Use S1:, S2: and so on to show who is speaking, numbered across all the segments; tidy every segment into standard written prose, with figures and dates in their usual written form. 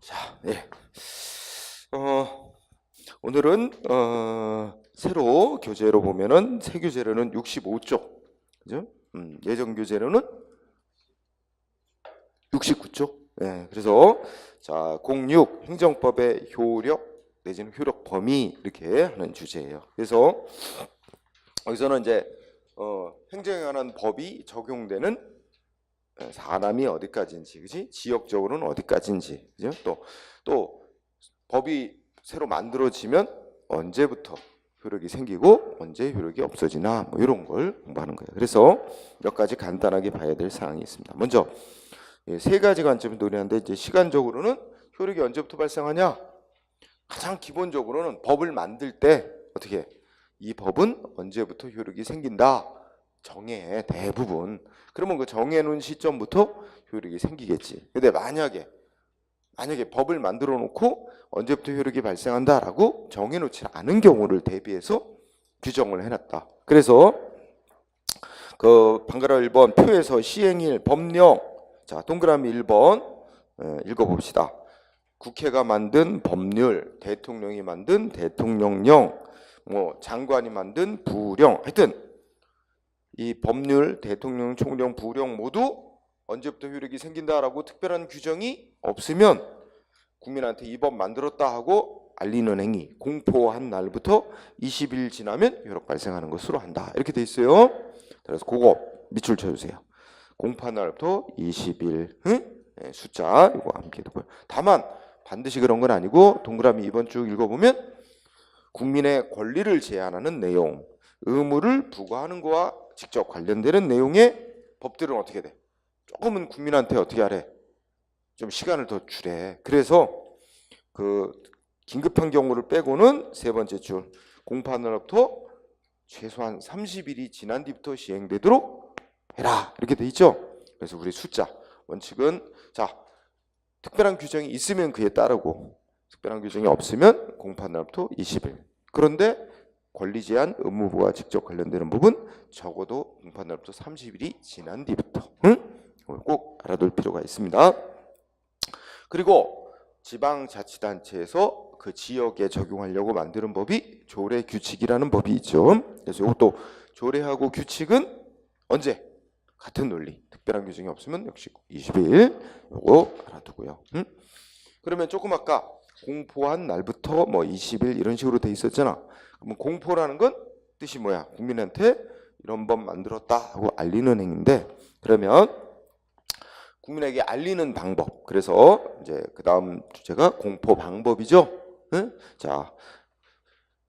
S1: 자, 예. 오늘은 새로 교재로 보면은 새 교재로는 65쪽, 그죠? 예전 교재로는 69쪽. 예. 그래서 자, 06 행정법의 효력 내지는 효력 범위 이렇게 하는 주제예요. 그래서 여기서는 이제 행정에 관한 법이 적용되는 사람이 어디까지인지, 그지? 지역적으로는 어디까지인지, 그죠? 또 법이 새로 만들어지면 언제부터 효력이 생기고 언제 효력이 없어지나 뭐 이런 걸 공부하는 거예요. 그래서 몇 가지 간단하게 봐야 될 사항이 있습니다. 먼저 세 가지 관점을 논의하는데, 이제 시간적으로는 효력이 언제부터 발생하냐? 가장 기본적으로는 법을 만들 때 어떻게 이 법은 언제부터 효력이 생긴다 정해, 대부분. 그러면 그 정해놓은 시점부터 효력이 생기겠지. 근데 만약에 법을 만들어 놓고 언제부터 효력이 발생한다라고 정해놓지 않은 경우를 대비해서 규정을 해놨다. 그래서 그 방가라 1번 표에서 시행일 법령, 자 동그라미 1번 읽어봅시다. 국회가 만든 법률, 대통령이 만든 대통령령, 뭐 장관이 만든 부령, 하여튼 이 법률, 대통령, 총령, 부령 모두 언제부터 효력이 생긴다라고 특별한 규정이 없으면 국민한테 이 법 만들었다 하고 알리는 행위, 공포한 날부터 20일 지나면 효력 발생하는 것으로 한다. 이렇게 돼 있어요. 그래서 그거 밑줄 쳐주세요. 공포한 날부터 20일, 숫자 이거 함께 두고요. 다만 반드시 그런 건 아니고 동그라미 2번 쭉 읽어보면 국민의 권리를 제한하는 내용, 의무를 부과하는 거와 직접 관련되는 내용의 법들은 어떻게 돼? 조금은 국민한테 어떻게 하래? 좀 시간을 더 주래. 그래서 그 긴급한 경우를 빼고는 세 번째 줄 공포한 날부터 최소한 30일이 지난 뒤부터 시행되도록 해라. 이렇게 돼 있죠. 그래서 우리 숫자 원칙은 자 특별한 규정이 있으면 그에 따르고 특별한 규정이 없으면 공포한 날부터 20일. 그런데 권리 제한 의무부와 직접 관련되는 부분 적어도 공포한 날부터 30일이 지난 뒤부터 꼭 알아둘 필요가 있습니다. 그리고 지방자치단체에서 그 지역에 적용하려고 만드는 법이 조례 규칙이라는 법이 있죠. 그래서 이것도 조례하고 규칙은 언제? 같은 논리. 특별한 규정이 없으면 역시 20일 요거 알아두고요. 그러면 조금 아까 공포한 날부터 뭐 20일 이런 식으로 돼 있었잖아. 그럼 공포라는 건 뜻이 뭐야? 국민한테 이런 법 만들었다 하고 알리는 행위인데, 그러면 국민에게 알리는 방법. 그래서 이제 그 다음 주제가 공포 방법이죠. 자,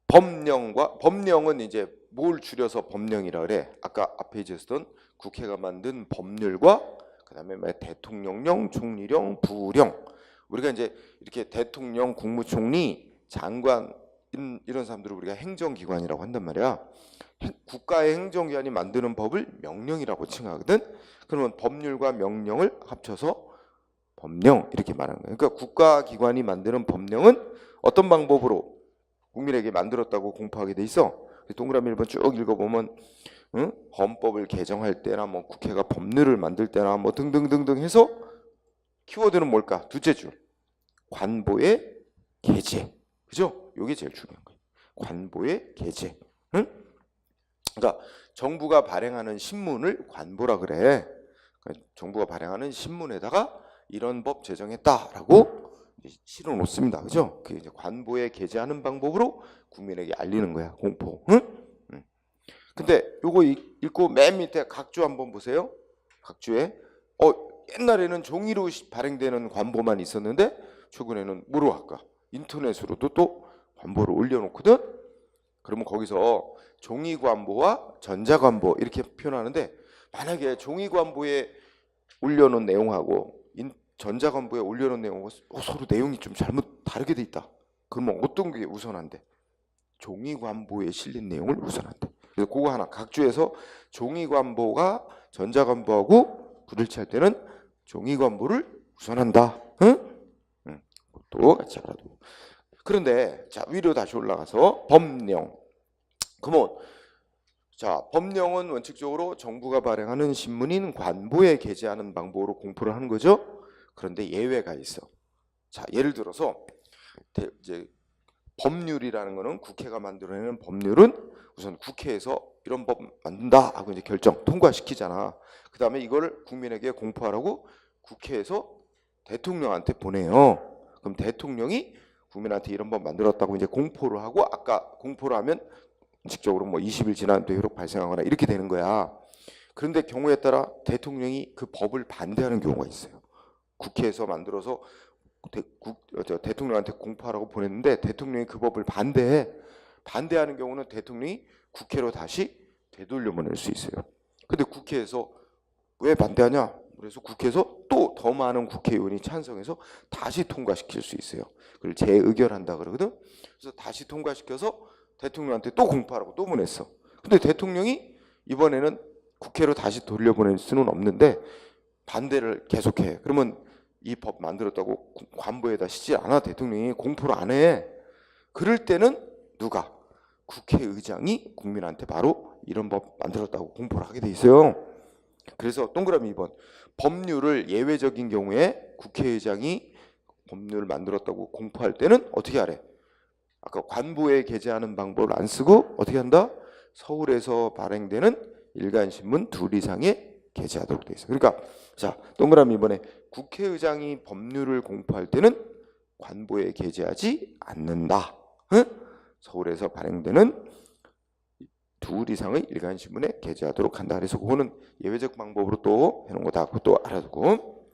S1: 법령은 이제 뭘 줄여서 법령이라 그래? 아까 앞에 있었던 국회가 만든 법률과 그다음에 대통령령, 총리령, 부령. 우리가 이제 이렇게 대통령, 국무총리, 장관 이런 사람들을 우리가 행정기관이라고 한단 말이야. 국가의 행정기관이 만드는 법을 명령이라고 칭하거든. 그러면 법률과 명령을 합쳐서 법령 이렇게 말하는 거예요. 그러니까 국가기관이 만드는 법령은 어떤 방법으로 국민에게 만들었다고 공포하게 돼 있어. 동그라미 1번 쭉 읽어보면 헌법을 개정할 때나 뭐 국회가 법률을 만들 때나 뭐 등등등등 해서 키워드는 뭘까? 둘째 줄 관보의 게재. 그죠? 이게 제일 중요한 거예요. 관보의 게재. 그러니까 정부가 발행하는 신문을 관보라 그래. 그러니까 정부가 발행하는 신문에다가 이런 법 제정했다라고 실어 놓습니다. 그죠? 그게 이제 관보에 게재하는 방법으로 국민에게 알리는 거야. 공포. 근데 요거 읽고 맨 밑에 각주 한번 보세요. 각주에 옛날에는 종이로 발행되는 관보만 있었는데 최근에는 뭐로 할까? 인터넷으로도 또 관보를 올려놓거든. 그러면 거기서 종이 관보와 전자 관보 이렇게 표현하는데, 만약에 종이 관보에 올려놓은 내용하고 전자 관보에 올려놓은 내용하고 서로 내용이 좀 잘못 다르게 돼 있다. 그러면 어떤 게 우선한데? 종이 관보에 실린 내용을 우선한대. 그래서 그거 하나 각주에서 종이 관보가 전자 관보하고 부딪힐 때는 종이 관보를 우선한다. 또 같이 알아두고. 그런데 자 위로 다시 올라가서 법령. 그러면 자 법령은 원칙적으로 정부가 발행하는 신문인 관보에 게재하는 방법으로 공포를 하는 거죠. 그런데 예외가 있어. 자, 예를 들어서 이제 법률이라는 거는 국회가 만들어내는 법률은 우선 국회에서 이런 법 만든다 하고 이제 결정 통과시키잖아. 그 다음에 이걸 국민에게 공포하라고 국회에서 대통령한테 보내요. 그럼 대통령이 국민한테 이런 법 만들었다고 이제 공포를 하고, 아까 공포를 하면 직접으로 뭐 20일 지났는데 효력 발생하거나 이렇게 되는 거야. 그런데 경우에 따라 대통령이 그 법을 반대하는 경우가 있어요. 국회에서 만들어서 대통령한테 공포하라고 보냈는데 대통령이 그 법을 반대하는 경우는 대통령이 국회로 다시 되돌려 보낼 수 있어요. 근데 국회에서 왜 반대하냐? 그래서 국회에서 또 더 많은 국회의원이 찬성해서 다시 통과시킬 수 있어요. 그걸 재의결한다 그러거든. 그래서 다시 통과시켜서 대통령한테 또 공포하라고 또 보냈어. 근데 대통령이 이번에는 국회로 다시 돌려보낼 수는 없는데 반대를 계속해. 그러면 이 법 만들었다고 관보에다 시지 않아. 대통령이 공포를 안 해. 그럴 때는 누가? 국회의장이 국민한테 바로 이런 법 만들었다고 공포를 하게 돼 있어요. 그래서 동그라미 2번, 법률을 예외적인 경우에 국회의장이 법률을 만들었다고 공포할 때는 어떻게 하래? 아까 관보에 게재하는 방법을 안 쓰고 어떻게 한다? 서울에서 발행되는 일간신문 2 이상에 게재하도록 돼 있어. 그러니까 자, 동그라미 이번에 국회의장이 법률을 공포할 때는 관보에 게재하지 않는다. 응? 서울에서 발행되는 2 이상의 일간신문에 게재하도록 한다. 그래서 그거는 예외적 방법으로 또 해놓은 거다. 그것도 알아두고.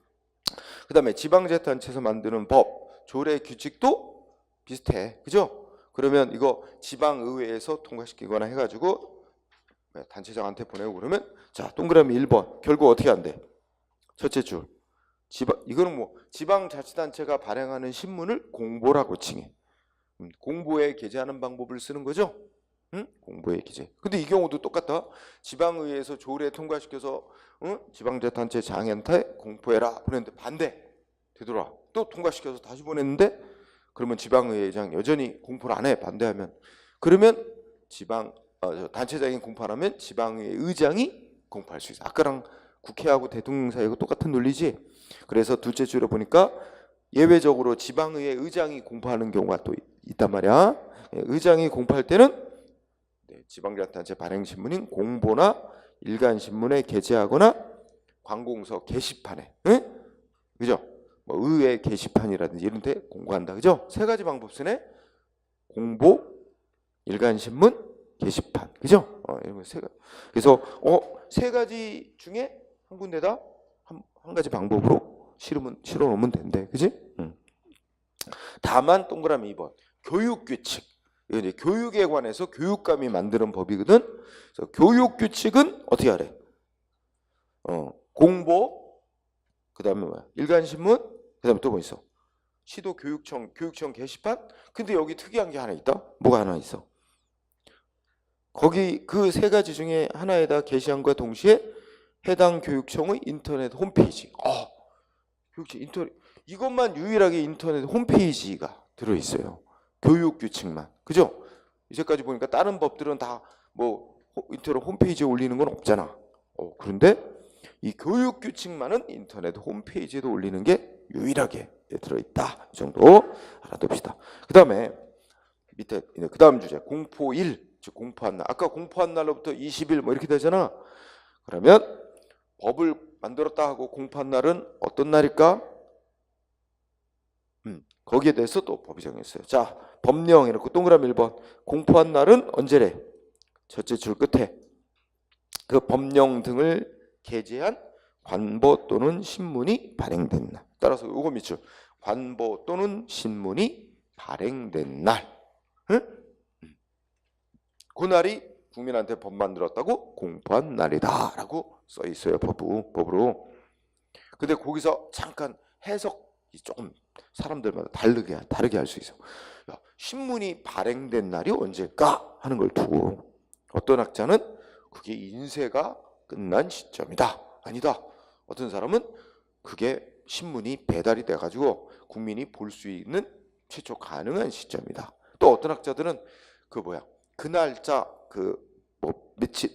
S1: 그 다음에 지방자치단체에서 만드는 법, 조례, 규칙도 비슷해. 그죠? 그러면 이거 지방의회에서 통과시키거나 해가지고 단체장한테 보내고 그러면, 자, 동그라미 1번 결국 어떻게 한대? 첫째 줄, 이거는 뭐 지방자치단체가 발행하는 신문을 공보라고 칭해. 공보에 게재하는 방법을 쓰는 거죠. 응? 공보에 게재. 근데 이 경우도 똑같다. 지방의회에서 조례 통과시켜서 지방자치단체 장한테 공포해라 보냈는데 반대 되돌아. 또 통과시켜서 다시 보냈는데 그러면 지방의회장 여전히 공포를 안 해. 반대하면. 그러면 단체장이 공포하면 지방의회 의장이 공포할 수 있어. 아까랑 국회하고 대통령 사이하고 똑같은 논리지. 그래서 둘째 줄에 보니까 예외적으로 지방의회 의장이 공포하는 경우가 또 있단 말이야. 의장이 공포할 때는 지방자치단체 발행신문인 공보나 일간신문에 게재하거나 관공서 게시판에, 응? 그죠? 뭐 의회 게시판이라든지 이런 데 공고한다. 그죠? 세 가지 방법 쓰네. 공보, 일간신문, 게시판. 그죠? 이런 거 세 가지. 그래서 세 가지 중에 한 군데다 한 가지 방법으로 실어 놓으면 된대. 그지? 다만 동그라미 2번. 교육규칙. 이거 이제 교육에 관해서 교육감이 만드는 법이거든. 그래서 교육규칙은 어떻게 하래? 공보, 그다음에 뭐야? 일간신문, 그다음에 또 뭐 있어? 시도 교육청 게시판. 근데 여기 특이한 게 하나 있다. 뭐가 하나 있어? 거기 그 세 가지 중에 하나에다 게시함과 동시에 해당 교육청의 인터넷 홈페이지. 교육청 인터넷, 이것만 유일하게 인터넷 홈페이지가 들어 있어요. 교육규칙만. 그죠? 이제까지 보니까 다른 법들은 다 뭐 인터넷 홈페이지에 올리는 건 없잖아. 그런데 이 교육규칙만은 인터넷 홈페이지에도 올리는 게 유일하게 들어있다. 이 정도 알아둡시다. 그 다음에 밑에 그 다음 주제 공포일, 즉 공포한 날. 아까 공포한 날로부터 20일 뭐 이렇게 되잖아. 그러면 법을 만들었다 하고 공포한 날은 어떤 날일까? 거기에 대해서 또 법이 정했어요. 자, 법령 이렇게 동그라미 1번. 공포한 날은 언제래? 첫째 줄 끝에 그 법령 등을 게재한 관보 또는 신문이 발행된 날. 따라서 요거 밑줄. 관보 또는 신문이 발행된 날. 응? 그 날이 국민한테 법 만들었다고 공포한 날이다 라고 써 있어요. 법으로. 근데 거기서 잠깐 해석이 조금 사람들마다 다르게 할 수 있어. 야, 신문이 발행된 날이 언제일까 하는 걸 두고 어떤 학자는 그게 인쇄가 끝난 시점이다. 아니다. 어떤 사람은 그게 신문이 배달이 돼가지고 국민이 볼 수 있는 최초 가능한 시점이다. 또 어떤 학자들은 그 날짜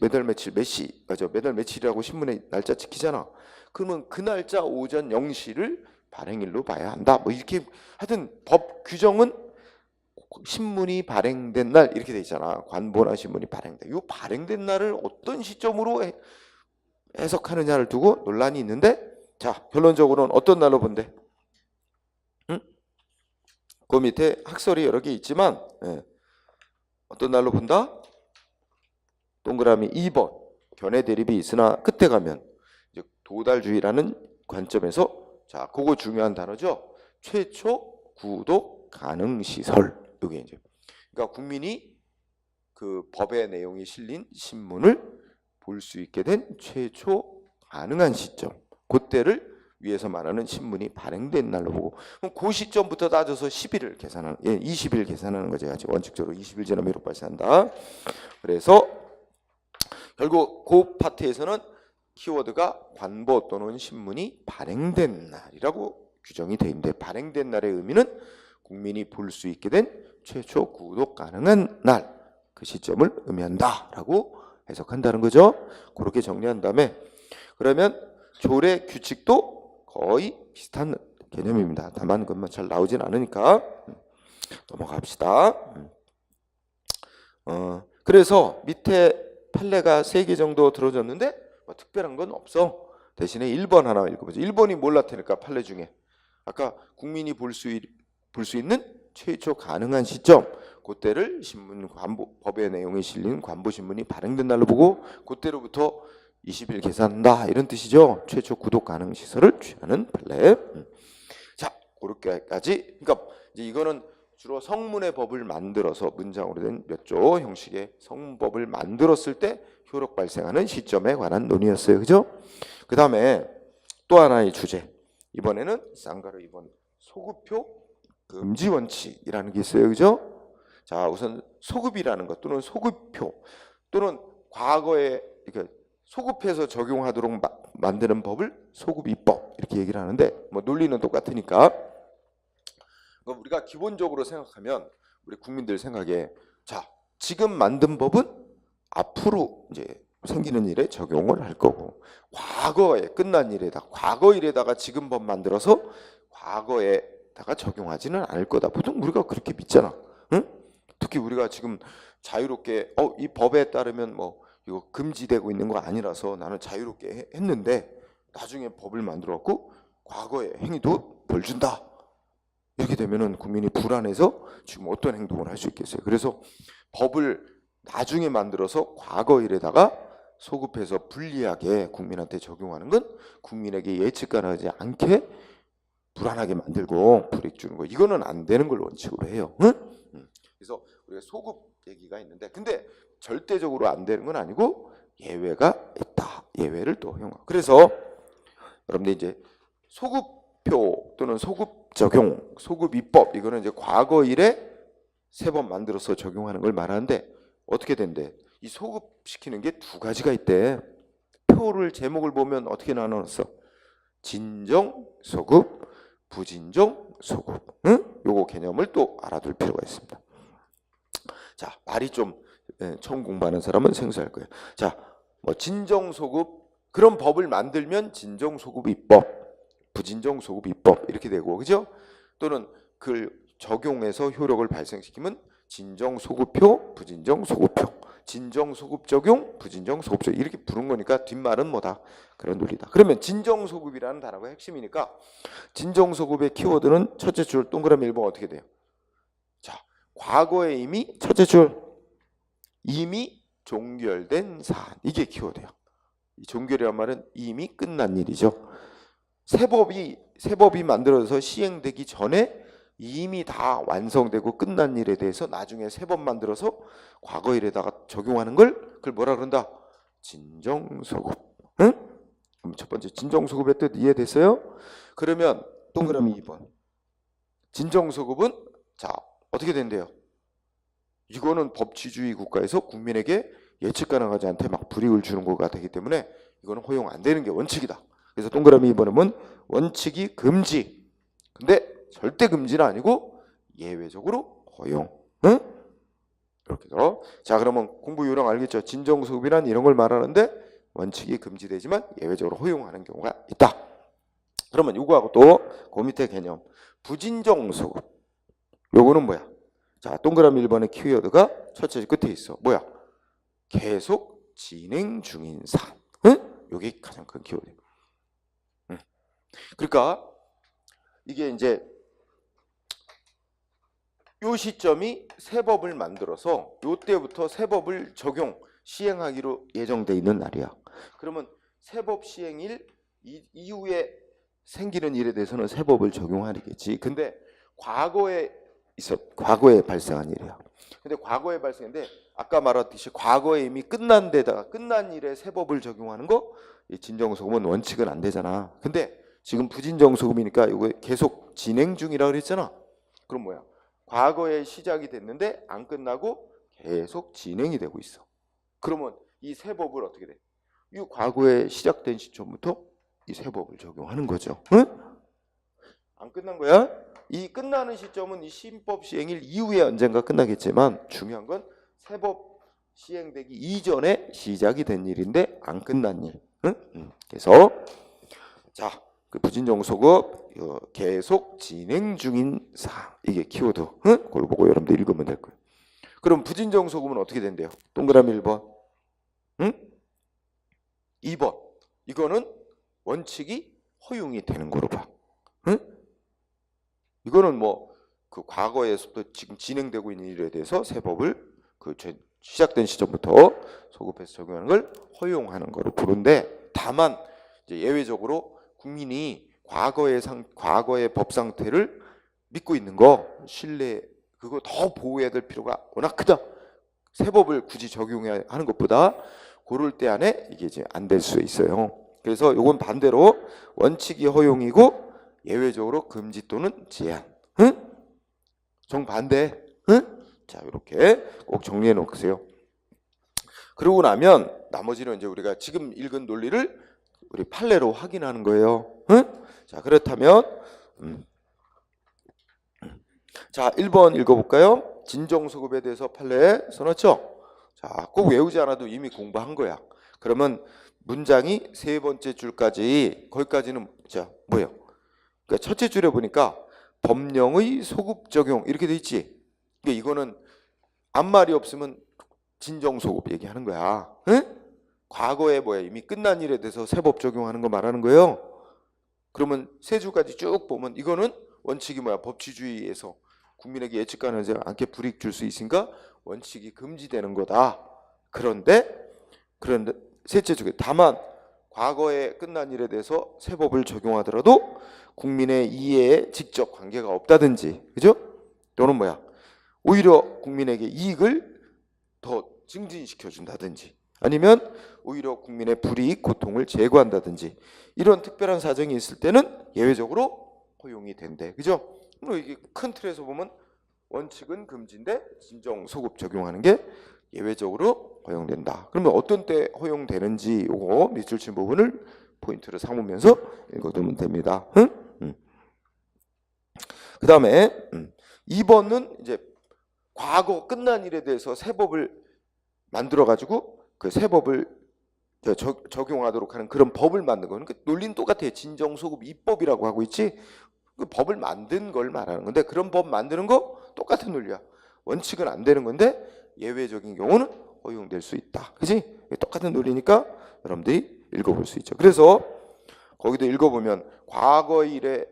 S1: 매달 며칠 몇 시, 맞아, 매달 며칠이라고 신문에 날짜 찍히잖아. 그러면 그 날짜 오전 0시를 발행일로 봐야 한다. 뭐 이렇게 하여튼 법 규정은 신문이 발행된 날 이렇게 돼 있잖아. 관보나 신문이 발행돼. 이 발행된 날을 어떤 시점으로 해석하느냐를 두고 논란이 있는데, 자 결론적으로는 어떤 날로 본대? 응? 그 밑에 학설이 여러 개 있지만 어떤 날로 본다? 동그라미 2번 견해 대립이 있으나 끝에 가면 이제 도달주의라는 관점에서, 자 그거 중요한 단어죠. 최초 구독 가능 시설. 이게 이제 그러니까 국민이 그 법의 내용이 실린 신문을 볼 수 있게 된 최초 가능한 시점, 그때를 위해서 말하는 신문이 발행된 날로 보고, 그럼 그 시점부터 따져서 10일을 계산하는, 20일 계산하는 거죠. 원칙적으로 20일 지나면 회록 발생한다. 그래서 결국 그 파트에서는 키워드가 관보 또는 신문이 발행된 날이라고 규정이 돼 있는데, 발행된 날의 의미는 국민이 볼 수 있게 된 최초 구독 가능한 날, 그 시점을 의미한다라고 해석한다는 거죠. 그렇게 정리한 다음에, 그러면 조례 규칙도 거의 비슷한 개념입니다. 다만 그것만 잘 나오진 않으니까 넘어갑시다. 그래서 밑에 판례가 3개 정도 들어졌는데 뭐 특별한 건 없어. 대신에 1번 하나 읽어보죠. 1번이 뭘 나타낼까? 판례 중에 아까 국민이 볼 수 있는 최초 가능한 시점, 그때를 신문 관보, 법의 내용이 실린 관보신문이 발행된 날로 보고 그때로부터 20일 계산한다, 이런 뜻이죠. 최초 구독 가능 시설을 취하는 판례. 자, 그렇게까지. 그러니까 이제 이거는 주로 성문의 법을 만들어서 문장으로 된 몇 조 형식의 성문법을 만들었을 때 효력 발생하는 시점에 관한 논의였어요. 그죠? 그 다음에 또 하나의 주제. 이번에는 쌍가루 2번 소급표 금지 원칙이라는 게 있어요. 그죠? 자, 우선 소급이라는 것 또는 소급표 또는 과거에 이렇게 소급해서 적용하도록 만드는 법을 소급입법 이렇게 얘기를 하는데, 뭐 논리는 똑같으니까 우리가 기본적으로 생각하면 우리 국민들 생각에, 자 지금 만든 법은 앞으로 이제 생기는 일에 적용을 할 거고, 과거에 끝난 일에다 과거 일에다가 지금 법 만들어서 과거에다가 적용하지는 않을 거다. 보통 우리가 그렇게 믿잖아. 응? 특히 우리가 지금 자유롭게 이 법에 따르면 뭐 이거 금지되고 있는 거 아니라서 나는 자유롭게 했는데 나중에 법을 만들어 갖고 과거의 행위도 벌 준다. 이렇게 되면은 국민이 불안해서 지금 어떤 행동을 할 수 있겠어요. 그래서 법을 나중에 만들어서 과거 일에다가 소급해서 불리하게 국민한테 적용하는 건 국민에게 예측 가능하지 않게 불안하게 만들고 불이익 주는 거, 이거는 안 되는 걸 원칙으로 해요. 응? 그래서 우리가 소급 얘기가 있는데, 근데 절대적으로 안 되는 건 아니고 예외가 있다. 예외를 또 허용하고. 그래서 여러분들 이제 소급표 또는 소급 적용, 소급 입법, 이거는 이제 과거 일에 3번 만들어서 적용하는 걸 말하는데 어떻게 된대? 이 소급시키는 게 2가지가 있대. 표를 제목을 보면 어떻게 나눴어? 진정 소급, 부진정 소급. 응? 요거 개념을 또 알아둘 필요가 있습니다. 자, 말이 좀 처음 공부하는 사람은 생소할 거예요. 자, 뭐 진정 소급, 그런 법을 만들면 진정 소급 입법, 부진정 소급 입법 이렇게 되고, 그죠? 또는 그 적용해서 효력을 발생시키면 진정 소급표, 부진정 소급표, 진정 소급 적용, 부진정 소급 적용 이렇게 부른 거니까 뒷말은 뭐다? 그런 논리다. 그러면 진정 소급이라는 단어가 핵심이니까 진정 소급의 키워드는 첫째 줄 동그라미 1번 어떻게 돼요? 자, 과거에 이미 첫째 줄 이미 종결된 사안, 이게 키워드예요. 이 종결이란 말은 이미 끝난 일이죠. 새 법이 만들어서 시행되기 전에 이미 다 완성되고 끝난 일에 대해서 나중에 새 법 만들어서 과거 일에다가 적용하는 걸, 그걸 뭐라 그런다? 진정소급. 응? 그럼 첫 번째 진정소급의 뜻 이해됐어요? 그러면 동그라미 2번 진정소급은 자 어떻게 된대요? 이거는 법치주의 국가에서 국민에게 예측 가능하지 않게 막 불이익을 주는 거가 되기 때문에 이거는 허용 안 되는 게 원칙이다. 그래서 동그라미 2번은 원칙이 금지, 근데 절대 금지는 아니고 예외적으로 허용. 응? 이렇게 해서 자 그러면 공부 요령 알겠죠? 진정소급이란 이런 걸 말하는데 원칙이 금지되지만 예외적으로 허용하는 경우가 있다. 그러면 요거하고 또 그 밑에 개념 부진정소급. 요거는 뭐야? 자, 동그라미 1번의 키워드가 첫째 끝에 있어. 뭐야? 계속 진행 중인 사안. 응? 요게 가장 큰 키워드야. 응. 그러니까 이게 이제 요 시점이 새 법을 만들어서 요 때부터 새 법을 적용 시행하기로 예정돼 있는 날이야. 그러면 새 법 시행일 이후에 생기는 일에 대해서는 새 법을 적용하겠지. 근데 과거에 발생한 일이야. 근데 과거에 발생했는데 아까 말했듯이 과거에 이미 끝난 데다가 끝난 일에 새 법을 적용하는 거 진정소급은 원칙은 안 되잖아. 근데 지금 부진정소급이니까 이거 계속 진행 중이라 그랬잖아. 그럼 뭐야? 과거에 시작이 됐는데 안 끝나고 계속 진행이 되고 있어. 그러면 이 새 법을 어떻게 돼? 이 과거에 시작된 시점부터 이 새 법을 적용하는 거죠. 응? 안 끝난 거야? 이 끝나는 시점은 이 신법 시행일 이후에 언젠가 끝나겠지만 중요한 건 새 법 시행되기 이전에 시작이 된 일인데 안 끝난 일. 응? 그래서 자, 그 부진정소급 계속 진행 중인 사항. 이게 키워드. 응? 그걸 보고 여러분들 읽으면 될 거예요. 그럼 부진정소급은 어떻게 된대요? 동그라미 1번. 응? 2번. 이거는 원칙이 허용이 되는 거로 봐. 응? 이거는 뭐 그 과거에서부터 지금 진행되고 있는 일에 대해서 새 법을 그 시작된 시점부터 소급해서 적용하는 걸 허용하는 거로 부른데, 다만 이제 예외적으로 국민이 과거의 법 상태를 믿고 있는 거 신뢰 그거 더 보호해야 될 필요가 워낙 크다. 새 법을 굳이 적용해야 하는 것보다 고를 때 안에 이게 이제 안 될 수 있어요. 그래서 이건 반대로 원칙이 허용이고 예외적으로 금지 또는 제한. 응? 정반대. 응? 자, 이렇게 꼭 정리해 놓으세요. 그러고 나면 나머지는 이제 우리가 지금 읽은 논리를 우리 판례로 확인하는 거예요. 응? 자, 그렇다면 자, 1번 읽어볼까요? 진정소급에 대해서 판례 써놨죠? 자, 꼭 외우지 않아도 이미 공부한 거야. 그러면 문장이 세 번째 줄까지 거기까지는 자 뭐예요? 그러니까 첫째 줄에 보니까 법령의 소급 적용 이렇게 돼 있지. 그러니까 이거는 아무 말이 없으면 진정소급 얘기하는 거야. 응? 과거에 뭐야 이미 끝난 일에 대해서 새 법 적용하는 거 말하는 거예요. 그러면 세 줄까지 쭉 보면 이거는 원칙이 뭐야? 법치주의에서 국민에게 예측가능하지 않게 불이익 줄 수 있으니까 원칙이 금지되는 거다. 그런데 셋째 줄에 다만 과거에 끝난 일에 대해서 새 법을 적용하더라도 국민의 이해에 직접 관계가 없다든지, 그죠? 또는 뭐야? 오히려 국민에게 이익을 더 증진시켜 준다든지, 아니면 오히려 국민의 불이익, 고통을 제거한다든지 이런 특별한 사정이 있을 때는 예외적으로 허용이 된대. 그죠? 이게 큰 틀에서 보면 원칙은 금지인데 진정 소급 적용하는 게 예외적으로 허용된다. 그러면 어떤 때 허용되는지 요거 밑줄 친 부분을 포인트를 삼으면서 읽어두면 됩니다. 그 다음에 2번은 이제 과거 끝난 일에 대해서 새 법을 만들어 가지고 그 새 법을 적용하도록 하는 그런 법을 만든 거는 그 논리는 똑같아요. 진정소급 입법이라고 하고 있지. 그 법을 만든 걸 말하는 건데 그런 법 만드는 거 똑같은 논리야. 원칙은 안 되는 건데 예외적인 경우는 허용될 수 있다. 그지? 똑같은 논리니까 여러분들이 읽어볼 수 있죠. 그래서 거기도 읽어보면 과거 일에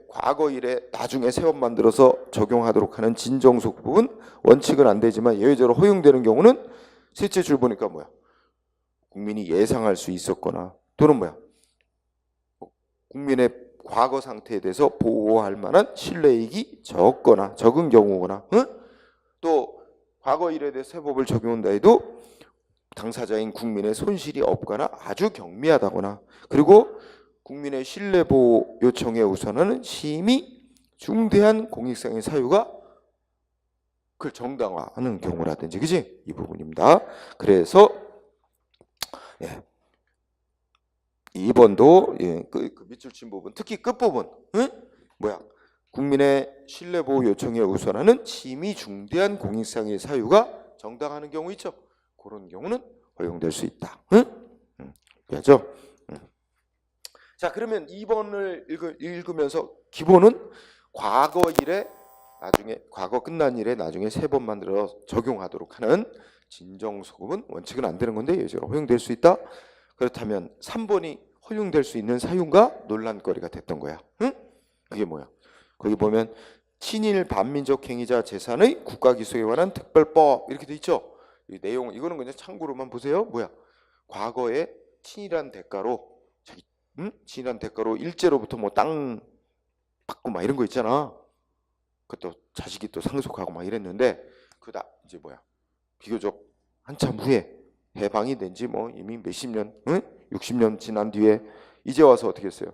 S1: 나중에 새 법 만들어서 적용하도록 하는 진정소급은 원칙은 안 되지만 예외적으로 허용되는 경우는 셋째 줄 보니까 뭐야? 국민이 예상할 수 있었거나 또는 뭐야? 국민의 과거 상태에 대해서 보호할 만한 신뢰이익이 적은 경우거나, 응? 또 과거 일에 대해 새 법을 적용한다 해도 당사자인 국민의 손실이 없거나 아주 경미하다거나, 그리고 국민의 신뢰 보호 요청에 우선하는 심히 중대한 공익성의 사유가 그걸 정당화하는 경우라든지, 그지? 이 부분입니다. 그래서 2번도 그 밑줄 친 부분, 특히 끝부분, 응? 뭐야? 국민의 신뢰 보호 요청에 우선하는 심히 중대한 공익성의 사유가 정당화하는 경우 있죠. 그런 경우는 허용될 수 있다. 응? 그렇죠? 자, 그러면 2번을 읽으면서 기본은 과거 일에 나중에 과거 끝난 일에 나중에 3번 만들어 적용하도록 하는 진정소급은 원칙은 안 되는 건데 예외적으로 허용될 수 있다. 그렇다면 3번이 허용될 수 있는 사유가 논란거리가 됐던 거야. 응? 그게 뭐야? 거기 보면 친일 반민족 행위자 재산의 국가기소에 관한 특별법 이렇게 돼 있죠. 이 내용 이거는 그냥 참고로만 보세요. 뭐야? 과거에 친일한 대가로 자기 친일한 대가로 일제로부터 뭐 땅 받고 막 이런 거 있잖아. 그것도 자식이 또 상속하고 막 이랬는데 그다 이제 뭐야? 비교적 한참 후에 해방이 된 지 뭐 이미 몇십 년, 60년 지난 뒤에 이제 와서 어떻게 했어요?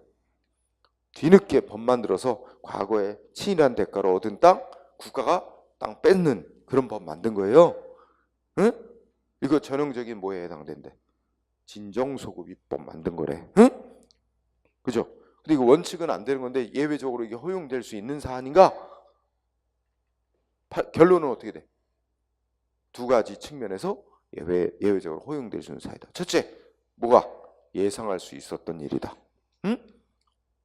S1: 뒤늦게 법 만들어서 과거에 친일한 대가로 얻은 땅 국가가 땅 뺏는 그런 법 만든 거예요. 응? 이거 전형적인 뭐에 해당된대? 진정소급 입법 만든 거래. 응? 그죠? 근데 이거 원칙은 안 되는 건데 예외적으로 이게 허용될 수 있는 사안인가? 결론은 어떻게 돼? 두 가지 측면에서 예외적으로 허용될 수 있는 사유다. 첫째, 뭐가? 예상할 수 있었던 일이다. 응?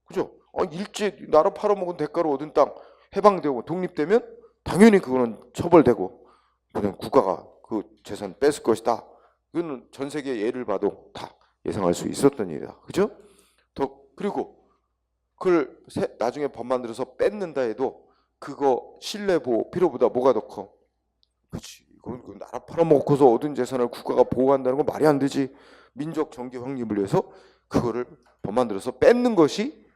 S1: 그죠? 일제 나라 팔아먹은 대가로 얻은 땅 해방되고 독립되면 당연히 그거는 처벌되고 그냥 국가가 그 재산 뺏을 것이다. 그거는 전 세계 예를 봐도 다 예상할 수 있었던 일이다. 그죠? 그리고 그걸 나중에 법 만들어서 뺏는다 해도 그거 신뢰보호 필요보다 뭐가 더 커? 그렇지. 이건 그 나라 팔아먹고서 얻은 재산을 국가가 보호한다는 건 말이 안 되지. 민족 정기 확립을 위해서 그거를 법 만들어서 뺏는 것이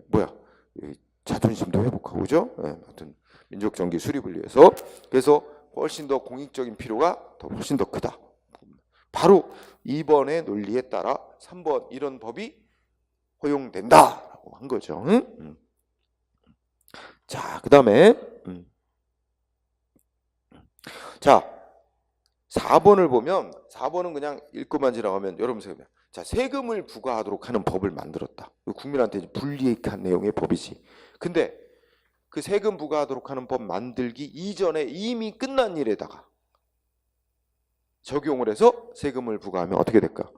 S1: 뭐야? 자존심도 회복하고 그죠? 하여튼 민족 정기 수립을 위해서 그래서 훨씬 더 공익적인 필요가 훨씬 더 크다. 바로 2번의 논리에 따라 3번 이런 법이 허용된다라고 한 거죠. 응? 자, 그다음에 자 4번을 보면 4번은 그냥 읽고만 지나가면 여러분 생각해요. 자, 세금을 부과하도록 하는 법을 만들었다. 국민한테 불리익한 내용의 법이지. 근데 그 세금 부과하도록 하는 법 만들기 이전에 이미 끝난 일에다가 적용을 해서 세금을 부과하면 어떻게 될까?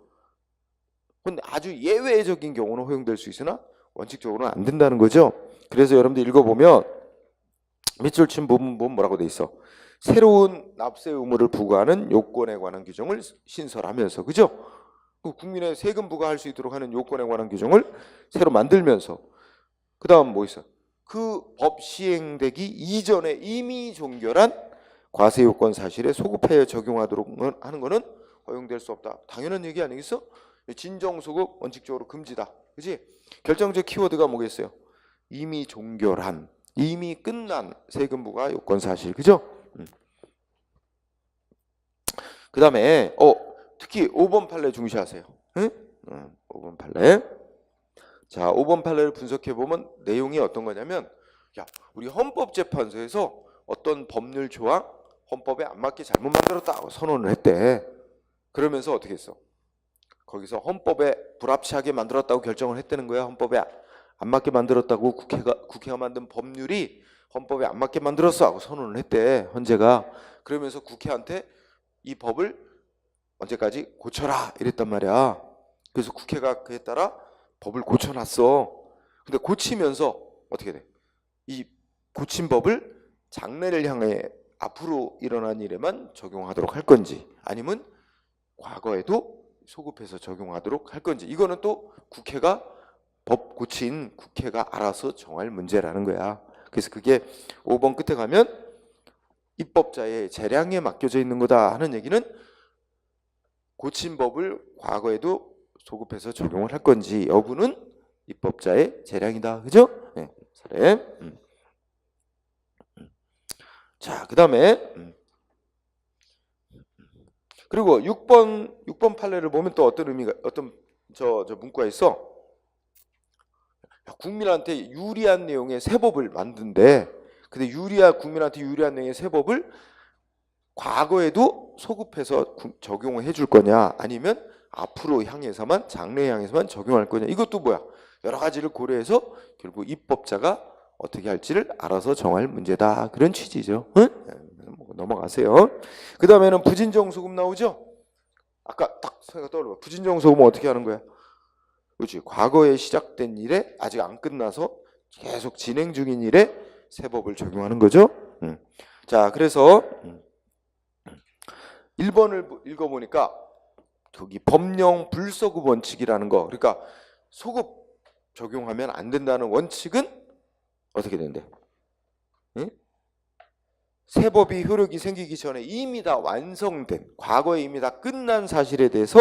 S1: 근데 아주 예외적인 경우는 허용될 수 있으나 원칙적으로는 안 된다는 거죠. 그래서 여러분들 읽어보면 밑줄 친 부분 보면 뭐라고 돼 있어? 새로운 납세 의무를 부과하는 요건에 관한 규정을 신설하면서 그죠? 국민의 세금 부과할 수 있도록 하는 요건에 관한 규정을 새로 만들면서 그 다음 뭐 있어? 그 법 시행되기 이전에 이미 종결한 과세 요건 사실에 소급하여 적용하도록 하는 거는 허용될 수 없다. 당연한 얘기 아니겠어? 진정소급 원칙적으로 금지다. 그지? 결정적 키워드가 뭐겠어요? 이미 종결한, 이미 끝난 세금 부과 요건 사실. 그죠? 그 다음에 특히 5번 판례 중시하세요. 응? 5번 판례. 자, 5번 판례를 분석해 보면 내용이 어떤 거냐면, 야, 우리 헌법재판소에서 어떤 법률 조항 헌법에 안 맞게 잘못 만들었다고 선언을 했대. 그러면서 어떻게 했어? 거기서 헌법에 불합치하게 만들었다고 결정을 했다는 거야. 헌법에 안 맞게 만들었다고 국회가 만든 법률이 헌법에 안 맞게 만들었어 하고 선언을 했대. 헌재가. 그러면서 국회한테 이 법을 언제까지 고쳐라 이랬단 말이야. 그래서 국회가 그에 따라 법을 고쳐놨어. 근데 고치면서 어떻게 돼? 이 고친 법을 장래를 향해 앞으로 일어난 일에만 적용하도록 할 건지 아니면 과거에도 소급해서 적용하도록 할 건지 이거는 또 국회가 법 고친 국회가 알아서 정할 문제라는 거야. 그래서 그게 5번 끝에 가면 입법자의 재량에 맡겨져 있는 거다 하는 얘기는 고친 법을 과거에도 소급해서 적용을 할 건지 여부는 입법자의 재량이다. 그죠? 네, 사례. 자, 그 다음에 그리고 6번 판례를 보면 또 어떤 의미가 어떤 저 문구가 있어. 국민한테 유리한 내용의 세법을 만든대. 근데 국민한테 유리한 내용의 세법을 과거에도 소급해서 적용을 해줄 거냐 아니면 앞으로 향해서만 장래 향해서만 적용할 거냐 이것도 뭐야 여러 가지를 고려해서 결국 입법자가 어떻게 할지를 알아서 정할 문제다 그런 취지죠. 응? 넘어가세요. 그 다음에는 부진정 소급 나오죠. 아까 딱 생각 떠올려. 부진정 소급은 어떻게 하는 거야? 그렇지. 과거에 시작된 일에 아직 안 끝나서 계속 진행 중인 일에 세법을 적용하는 거죠. 자, 그래서 1번을 읽어보니까 거기 법령 불소급 원칙이라는 거, 그러니까 소급 적용하면 안 된다는 원칙은 어떻게 된대? 응? 세법이 효력이 생기기 전에 이미 다 완성된, 과거에 이미 다 끝난 사실에 대해서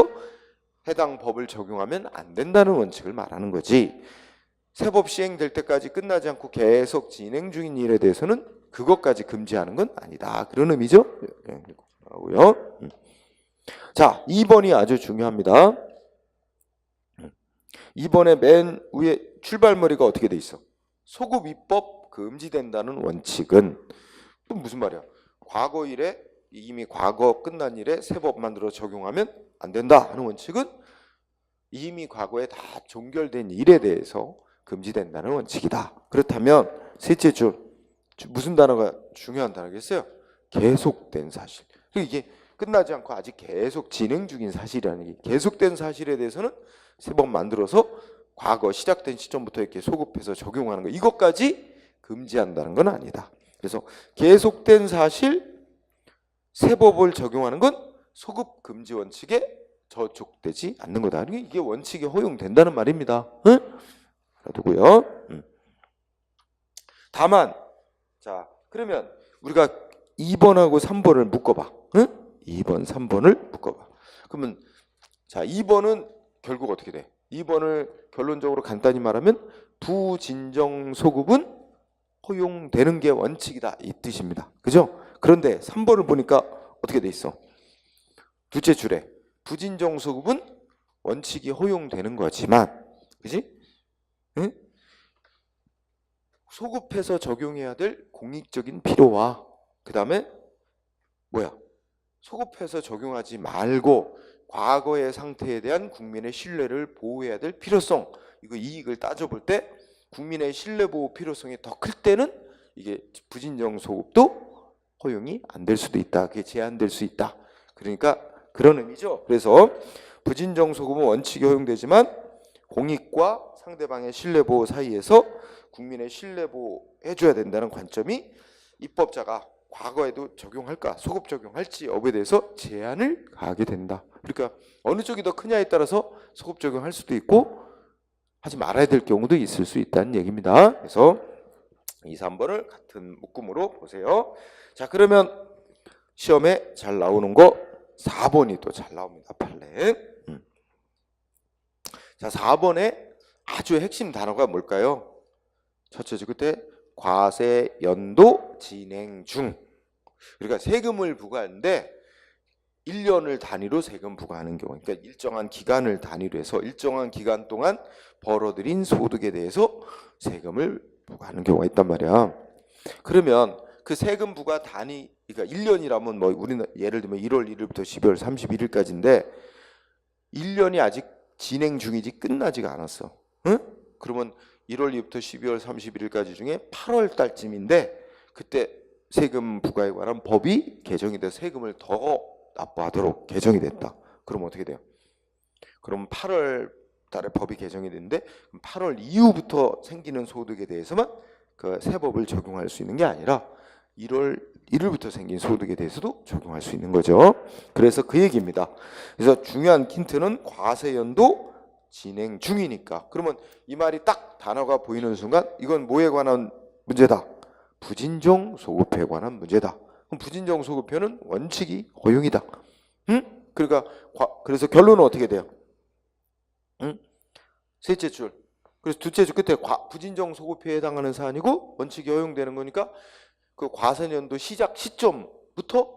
S1: 해당 법을 적용하면 안 된다는 원칙을 말하는 거지. 세법 시행될 때까지 끝나지 않고 계속 진행 중인 일에 대해서는 그것까지 금지하는 건 아니다. 그런 의미죠. 하고요. 자, 2번이 아주 중요합니다. 2번의 맨 위에 출발머리가 어떻게 돼 있어? 소급 입법 금지된다는 원칙은 또 무슨 말이야? 과거 일에 이미 과거 끝난 일에 세법 만들어 적용하면 안 된다 하는 원칙은 이미 과거에 다 종결된 일에 대해서 금지된다는 원칙이다. 그렇다면 셋째 줄 무슨 단어가 중요한 단어겠어요? 계속된 사실. 이게 끝나지 않고 아직 계속 진행 중인 사실이라는 게, 계속된 사실에 대해서는 세법 만들어서 과거 시작된 시점부터 이렇게 소급해서 적용하는 거, 이것까지 금지한다는 건 아니다. 그래서 계속된 사실 세법을 적용하는 건 소급 금지 원칙에 저촉되지 않는 거다. 이게 원칙이 허용된다는 말입니다. 응? 두고요. 다만 자, 그러면 우리가 2번하고 3번을 묶어봐. 응? 2번, 3번을 묶어봐. 그러면 자, 2번은 결국 어떻게 돼? 2번을 결론적으로 간단히 말하면 부진정 소급은 허용되는 게 원칙이다, 이 뜻입니다. 그죠? 그런데 3번을 보니까 어떻게 돼 있어? 둘째 줄에 부진정 소급은 원칙이 허용되는 거지만, 그지? 응? 소급해서 적용해야 될 공익적인 필요와 그 다음에 뭐야? 소급해서 적용하지 말고 과거의 상태에 대한 국민의 신뢰를 보호해야 될 필요성, 이거 이익을 따져볼 때 국민의 신뢰 보호 필요성이 더 클 때는 이게 부진정 소급도 허용이 안 될 수도 있다. 그게 제한될 수 있다. 그러니까 그런 의미죠. 그래서 부진정 소급은 원칙이 허용되지만 공익과 상대방의 신뢰 보호 사이에서 국민의 신뢰 보호해줘야 된다는 관점이 입법자가 과거에도 적용할까, 소급 적용할지 여부에 대해서 제한을 가하게 된다. 그러니까 어느 쪽이 더 크냐에 따라서 소급 적용할 수도 있고 하지 말아야 될 경우도 있을 수 있다는 얘기입니다. 그래서 2, 3번을 같은 묶음으로 보세요. 자, 그러면 시험에 잘 나오는 거 4번이 또 잘 나옵니다. 판례. 자, 4번에 아주 핵심 단어가 뭘까요? 첫째 주 그때 과세 연도 진행 중. 그러니까 세금을 부과하는데 1년을 단위로 세금 부과하는 경우, 그러니까 일정한 기간을 단위로 해서 일정한 기간 동안 벌어들인 소득에 대해서 세금을 부과하는 경우가 있단 말이야. 그러면 그 세금 부과 단위, 그러니까 1년이라면 뭐 우리는 예를 들면 1월 1일부터 12월 31일까지인데 1년이 아직 진행 중이지 끝나지가 않았어. 응? 그러면 1월 2일부터 12월 31일까지 중에 8월 달쯤인데 그때 세금 부과에 관한 법이 개정이 돼서 세금을 더 납부하도록 개정이 됐다. 그럼 어떻게 돼요? 그럼 8월 달에 법이 개정이 됐는데 8월 이후부터 생기는 소득에 대해서만 그 세법을 적용할 수 있는 게 아니라 1월 1일부터 생긴 소득에 대해서도 적용할 수 있는 거죠. 그래서 그 얘기입니다. 그래서 중요한 힌트는 과세연도 진행 중이니까. 그러면 이 말이 딱 단어가 보이는 순간 이건 뭐에 관한 문제다? 부진정 소급에 관한 문제다. 그럼 부진정 소급표는 원칙이 허용이다. 응? 그러니까 그래서 결론은 어떻게 돼요? 응? 셋째 줄. 그래서 둘째 줄 끝에 부진정 소급표에 해당하는 사안이고 원칙이 허용되는 거니까 그 과세년도 시작 시점부터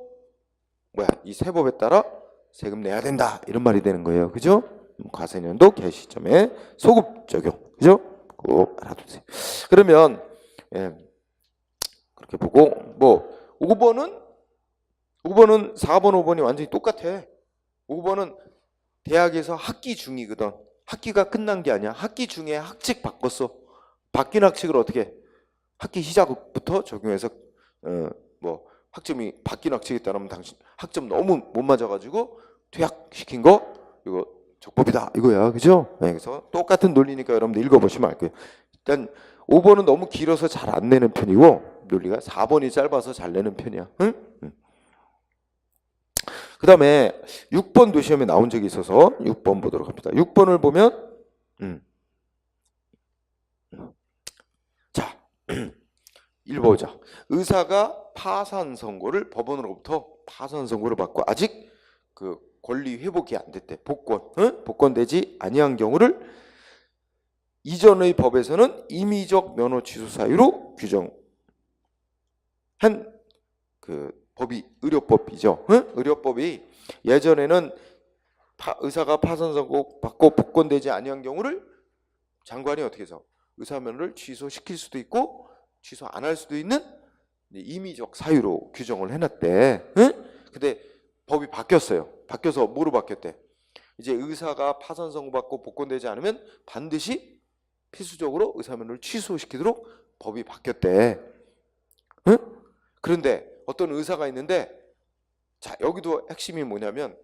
S1: 뭐야? 이 세법에 따라 세금 내야 된다. 이런 말이 되는 거예요. 그죠? 과세년도 개시 시점에 소급 적용. 그죠? 꼭 알아두세요. 그러면 그렇게 보고 뭐 5번은 4번 5번이 완전히 똑같아. 5번은 대학에서 학기 중이거든. 학기가 끝난 게 아니야. 학기 중에 학칙 바꿨어. 바뀐 학칙을 어떻게 해? 학기 시작부터 적용해서 뭐 학점이 바뀐 학칙에 따르면 당신 학점 너무 못 맞아가지고 퇴학시킨 거 이거 적법이다 이거야, 그죠? 네, 그래서 똑같은 논리니까 여러분들 읽어보시면 알 거예요. 일단 5번은 너무 길어서 잘 안 내는 편이고 논리가 4번이 짧아서 잘 내는 편이야. 응? 그 다음에 6번도 시험에 나온 적이 있어서 6번 보도록 합니다. 6번을 보면 자 1보자. 의사가 파산 선고를 법원으로부터 파산 선고를 받고 아직 그 권리 회복이 안 됐대. 복권되지 아니한 경우를 이전의 법에서는 임의적 면허 취소 사유로 규정한 그 법이 의료법이죠. 의료법이 예전에는 의사가 파산 선고 받고 복권되지 아니한 경우를 장관이 어떻게 해서 의사 면허를 취소시킬 수도 있고 취소 안 할 수도 있는 임의적 사유로 규정을 해놨대. 근데 법이 바뀌었어요. 바뀌어서 뭐로 바뀌었대? 이제 의사가 파산 선고받고 복권되지 않으면 반드시 필수적으로 의사 면허를 취소시키도록 법이 바뀌었대. 그런데 어떤 의사가 있는데, 자 여기도 핵심이 뭐냐면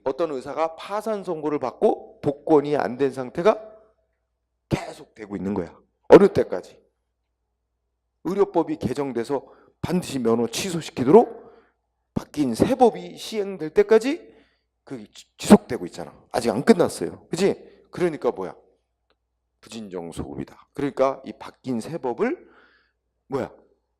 S1: 어떤 의사가 파산 선고를 받고 복권이 안 된 상태가 계속 되고 있는 거야. 어느 때까지? 의료법이 개정돼서 반드시 면허 취소시키도록 바뀐 새 법이 시행될 때까지 그게 지속되고 있잖아. 아직 안 끝났어요. 그치? 그러니까 뭐야? 부진정소급이다. 그러니까 이 바뀐 새 법을 뭐야?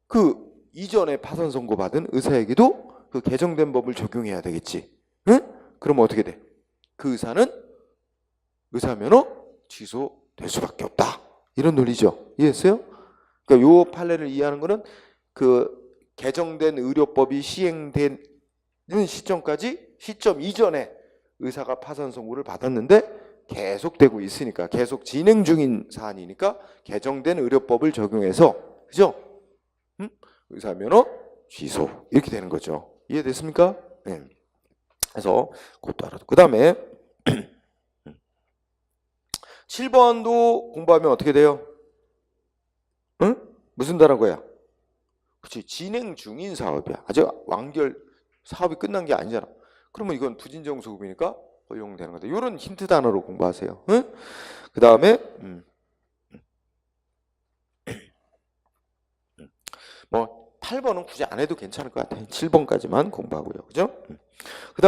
S1: 그 이전에 파산 선고 받은 의사에게도 그 개정된 법을 적용해야 되겠지. 응? 그럼 어떻게 돼? 그 의사는 의사 면허 취소될 수밖에 없다. 이런 논리죠. 이해했어요? 그러니까 요 판례를 이해하는 거는 그 개정된 의료법이 시행되는 시점 이전에 의사가 파산 선고를 받았는데 계속되고 있으니까, 계속 진행 중인 사안이니까 개정된 의료법을 적용해서, 그죠? 의사 면허 취소 이렇게 되는 거죠. 이해됐습니까? 네. 그래서 그것도 알아도. 그 다음에 7번도 공부하면 어떻게 돼요? 무슨 단어야? 그렇지, 진행 중인 사업이야. 아직 완결 사업이 끝난 게 아니잖아. 그러면 이건 부진정소급이니까 허용되는 건데, 이런 힌트 단어로 공부하세요. 그 다음에 뭐 8번은 굳이 안 해도 괜찮을 것 같아요. 7번까지만 공부하고요. 그죠? 그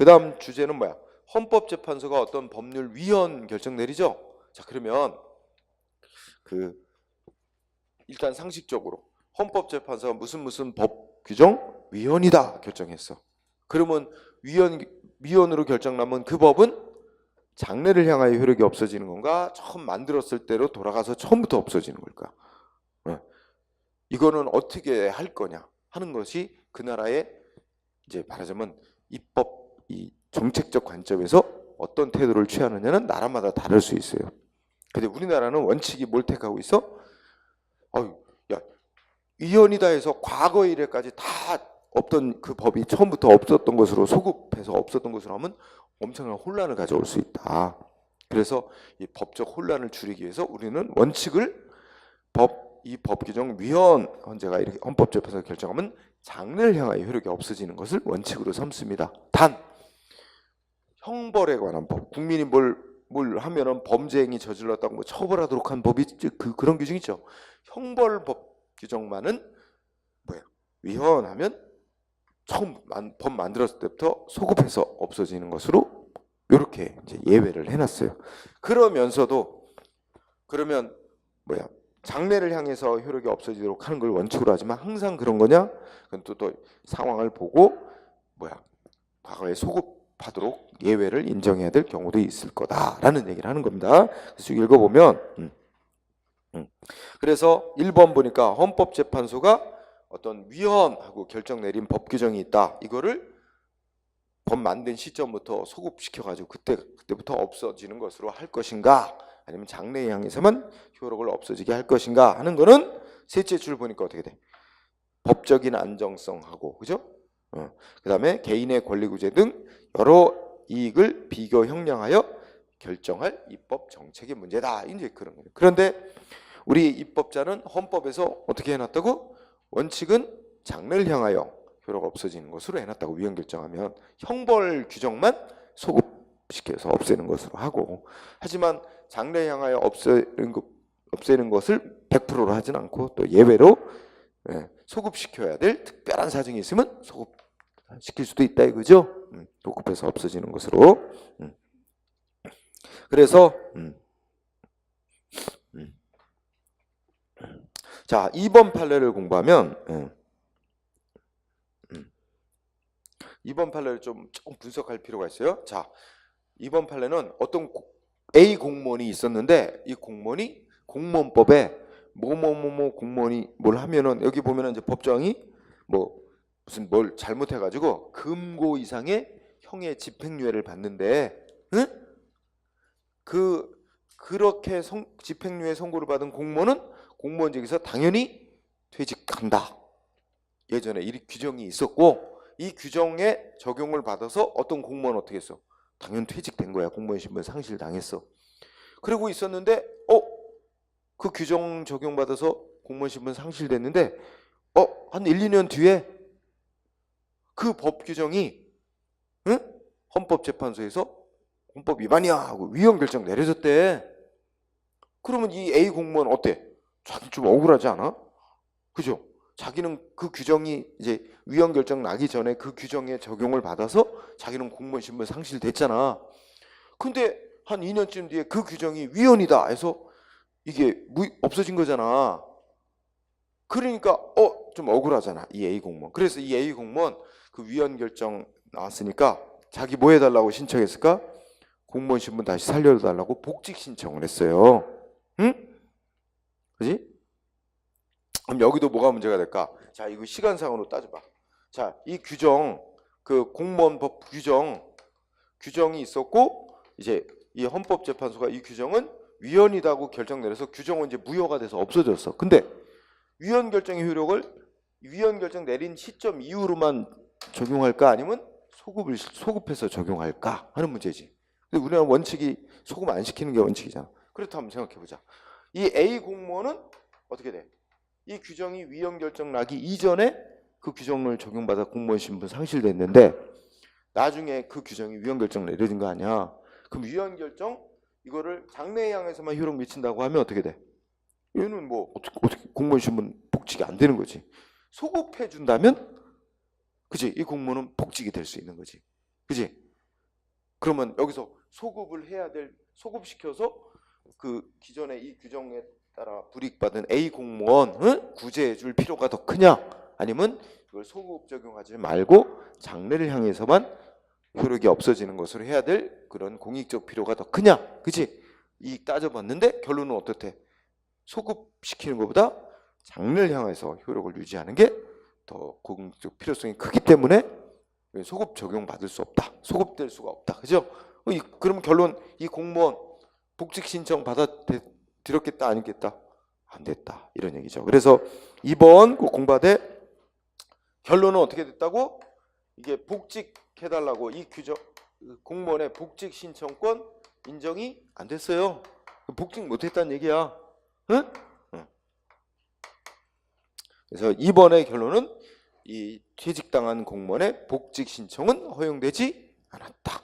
S1: 다음 주제는 뭐야? 헌법재판소가 어떤 법률 위헌 결정 내리죠? 자, 그러면 일단 상식적으로 헌법재판소가 무슨 법 규정 위헌이다 결정했어. 그러면 위헌으로 결정나면 그 법은 장래를 향하여 효력이 없어지는 건가? 처음 만들었을 때로 돌아가서 처음부터 없어지는 걸까? 이거는 어떻게 할 거냐 하는 것이 그 나라의 이제 말하자면 입법 이 정책적 관점에서 어떤 태도를 취하느냐는 나라마다 다를 수 있어요. 근데 우리나라는 원칙이 뭘 택하고 있어? 야, 위헌이다 해서 과거 이래까지 다 없던 그 법이 처음부터 없었던 것으로 소급해서 없었던 것으로 하면 엄청난 혼란을 가져올 수 있다. 그래서 이 법적 혼란을 줄이기 위해서 우리는 원칙을 이 법 규정 위헌 헌재가 이렇게 헌법재판소가 결정하면 장래를 향하여 효력이 없어지는 것을 원칙으로 삼습니다. 단 형벌에 관한 법, 국민이 뭘 하면은 범죄 행위 저질렀다고 뭐 처벌하도록 한 법이 그런 규정이 있죠. 형벌법 규정만은 뭐야? 위헌하면 처음 법 만들었을 때부터 소급해서 없어지는 것으로 이렇게 이제 예외를 해놨어요. 그러면서도 그러면 뭐야? 장래를 향해서 효력이 없어지도록 하는 걸 원칙으로 하지만 항상 그런 거냐? 그건 또 상황을 보고 뭐야? 과거에 소급하도록 예외를 인정해야 될 경우도 있을 거다라는 얘기를 하는 겁니다. 그래서 읽어보면 그래서 1번 보니까 헌법재판소가 어떤 위헌하고 결정 내린 법 규정이 있다. 이거를 법 만든 시점부터 소급시켜가지고 그때부터 없어지는 것으로 할 것인가, 아니면 장래에 향해서만 효력을 없어지게 할 것인가 하는 거는 셋째 줄 보니까 어떻게 돼? 법적인 안정성하고, 그죠? 그 다음에 개인의 권리구제 등 여러 이익을 비교 형량하여 결정할 입법 정책의 문제다. 이제 그런 거예요. 그런데 우리 입법자는 헌법에서 어떻게 해놨다고? 원칙은 장래를 향하여 효력 없어지는 것으로 해놨다고 위헌 결정하면 형벌 규정만 소급시켜서 없애는 것으로 하고, 하지만 장래 향하여 없애는 것을 100%로 하진 않고 또 예외로 소급시켜야 될 특별한 사정이 있으면 소급시킬 수도 있다 이거죠. 도급해서 없어지는 것으로. 그래서 자, 2번 판례를 공부하면 2번 판례를 좀 분석할 필요가 있어요. 자, 2번 판례는 어떤 A 공무원이 있었는데 이 공무원이 공무원법에 뭐뭐뭐뭐 공무원이 뭘 하면은 여기 보면은 이제 법정이 뭐 무슨 뭘 잘못해가지고 금고 이상의 형의 집행유예를 받는데, 응? 그렇게 집행유예 선고를 받은 공무원은 공무원직에서 당연히 퇴직한다. 예전에 이 규정이 있었고 이 규정에 적용을 받아서 어떤 공무원은 어떻게 했어? 당연 퇴직된 거야. 공무원 신분 상실당했어. 그리고 있었는데 그 규정 적용받아서 공무원 신분 상실됐는데 한 1, 2년 뒤에 그 법 규정이 헌법재판소에서 헌법 위반이야 하고 위헌 결정 내려졌대. 그러면 이 A 공무원 어때? 자기 좀 억울하지 않아? 그죠? 자기는 그 규정이 이제 위헌 결정 나기 전에 그 규정에 적용을 받아서 자기는 공무원 신분 상실됐잖아. 근데 한 2년쯤 뒤에 그 규정이 위헌이다 해서 이게 없어진 거잖아. 그러니까 좀 억울하잖아 이 A 공무원. 그래서 이 A 공무원 그 위헌 결정 나왔으니까 자기 뭐 해달라고 신청했을까? 공무원 신분 다시 살려달라고 복직 신청을 했어요. 응? 그지? 그럼 여기도 뭐가 문제가 될까? 자, 이거 시간상으로 따져봐. 자, 이 규정, 그 공무원법 규정이 있었고 이제 이 헌법재판소가 이 규정은 위헌이다고 결정 내려서 규정은 이제 무효가 돼서 없어졌어. 근데 위헌 결정의 효력을 위헌 결정 내린 시점 이후로만 적용할까 아니면 소급해서 적용할까 하는 문제지. 근데 우리나라 원칙이 소급 안 시키는 게 원칙이잖아. 그렇다면 생각해 보자. 이 A 공무원은 어떻게 돼? 이 규정이 위헌 결정 나기 이전에 그 규정을 적용받아 공무원 신분 상실됐는데 나중에 그 규정이 위헌 결정 내려진 거 아니야. 그럼 위헌 결정 이거를 장래에 향해서만 효력 미친다고 하면 어떻게 돼? 얘는 뭐 어떻게 공무원 신분 복직이 안 되는 거지. 소급해 준다면 그지? 이 공무원은 복직이 될 수 있는 거지. 그지? 그러면 여기서 소급시켜서 그 기존의 이 규정에 따라 불이익받은 A 공무원 구제해 줄 필요가 더 크냐? 아니면 이걸 소급 적용하지 말고 장래를 향해서만 효력이 없어지는 것으로 해야 될 그런 공익적 필요가 더 크냐? 그치? 이 따져봤는데 결론은 어떻대? 소급시키는 것보다 장래를 향해서 효력을 유지하는 게 더 공익적 필요성이 크기 때문에 소급 적용받을 수 없다. 소급될 수가 없다. 그죠? 그럼 결론 이 공무원 복직 신청 받아들였겠다 아니겠다? 안 됐다. 이런 얘기죠. 그래서 이번 공부하되 결론은 어떻게 됐다고? 이게 복직해달라고 이 규정 공무원의 복직 신청권 인정이 안 됐어요. 복직 못했다는 얘기야. 응? 그래서 이번의 결론은 이 퇴직당한 공무원의 복직 신청은 허용되지 않았다.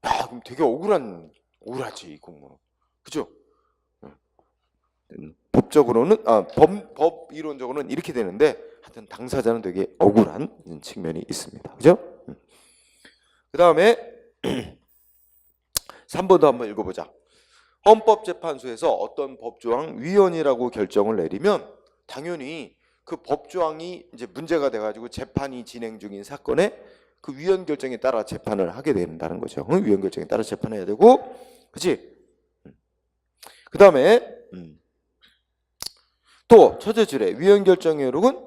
S1: 야, 그럼 되게 억울하지 이 공무원. 그죠? 법적으로는 법 이론적으로는 이렇게 되는데 하여튼 당사자는 되게 억울한 측면이 있습니다. 그죠? 그 다음에 3번도 한번 읽어보자. 헌법재판소에서 어떤 법조항 위헌이라고 결정을 내리면 당연히 그 법조항이 이제 문제가 돼가지고 재판이 진행 중인 사건에 그 위헌 결정에 따라 재판을 하게 된다는 거죠. 위헌 결정에 따라 재판해야 되고, 그렇지? 그 다음에 또 첫째 줄에 위헌 결정의 효력은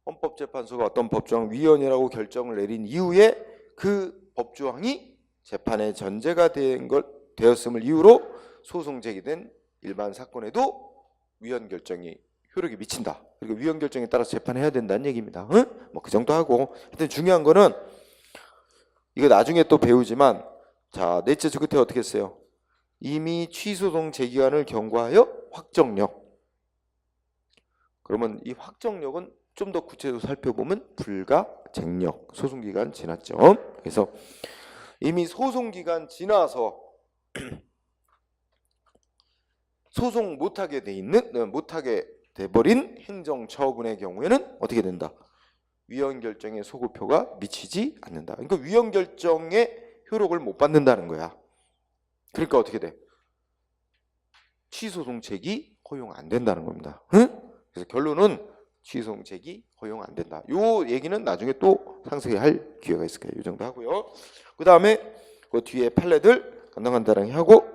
S1: 헌법재판소가 어떤 법조항 위헌이라고 결정을 내린 이후에 그 법조항이 재판의 전제가 되었음을 이유로 소송 제기된 일반 사건에도 위헌 결정이 효력이 미친다. 그리고 위헌 결정에 따라 재판해야 된다는 얘기입니다. 뭐 그 정도 하고 하여튼 중요한 거는 이거 나중에 또 배우지만 자 넷째 주 끝에 어떻게 했어요? 이미 취소송 제기간을 경과하여 확정력 그러면 이 확정력은 좀 더 구체적으로 살펴보면 불가쟁력, 소송기간 지났죠. 그래서 이미 소송기간 지나서 소송 못하게 돼버린 행정처분의 경우에는 어떻게 된다? 위헌결정의 소급효가 미치지 않는다. 그러니까 위헌결정의 효력을 못 받는다는 거야. 그러니까 어떻게 돼? 취소송책이 허용 안 된다는 겁니다. 응? 그래서 결론은 취소송책이 허용 안 된다. 요 얘기는 나중에 또 상세히 할 기회가 있을 거예요. 이 정도 하고요. 그 다음에 그 뒤에 판례들 간당간당히 하고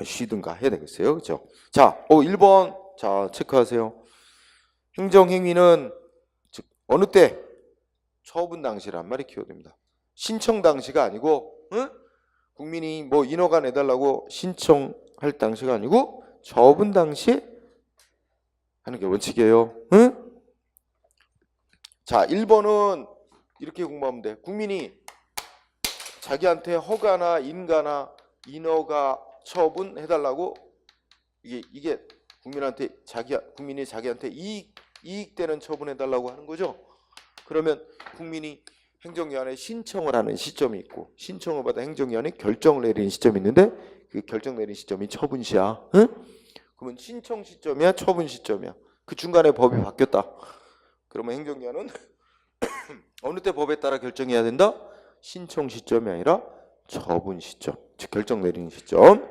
S1: 쉬든가 해야 되겠어요. 그렇죠? 자, 1번 자 체크하세요. 행정행위는 즉 어느 때? 처분 당시란 말이 키워드입니다. 신청 당시가 아니고, 응? 국민이 뭐 인허가 내달라고 신청할 당시가 아니고 처분 당시에 하는 게 원칙이에요. 응? 자, 1번은 이렇게 공부하면 돼. 국민이 자기한테 허가나 인가나 인허가 처분해달라고 이게 국민이 자기한테 이익되는 처분해달라고 하는 거죠. 그러면 국민이 행정기관에 신청을 하는 시점이 있고 신청을 받아 행정기관이 결정을 내리는 시점이 있는데 그 결정 내리는 시점이 처분시야. 응? 그러면 신청 시점이야, 처분 시점이야. 그 중간에 법이 바뀌었다. 그러면 행정기관은 어느 때 법에 따라 결정해야 된다? 신청 시점이 아니라 처분 시점, 즉 결정 내리는 시점.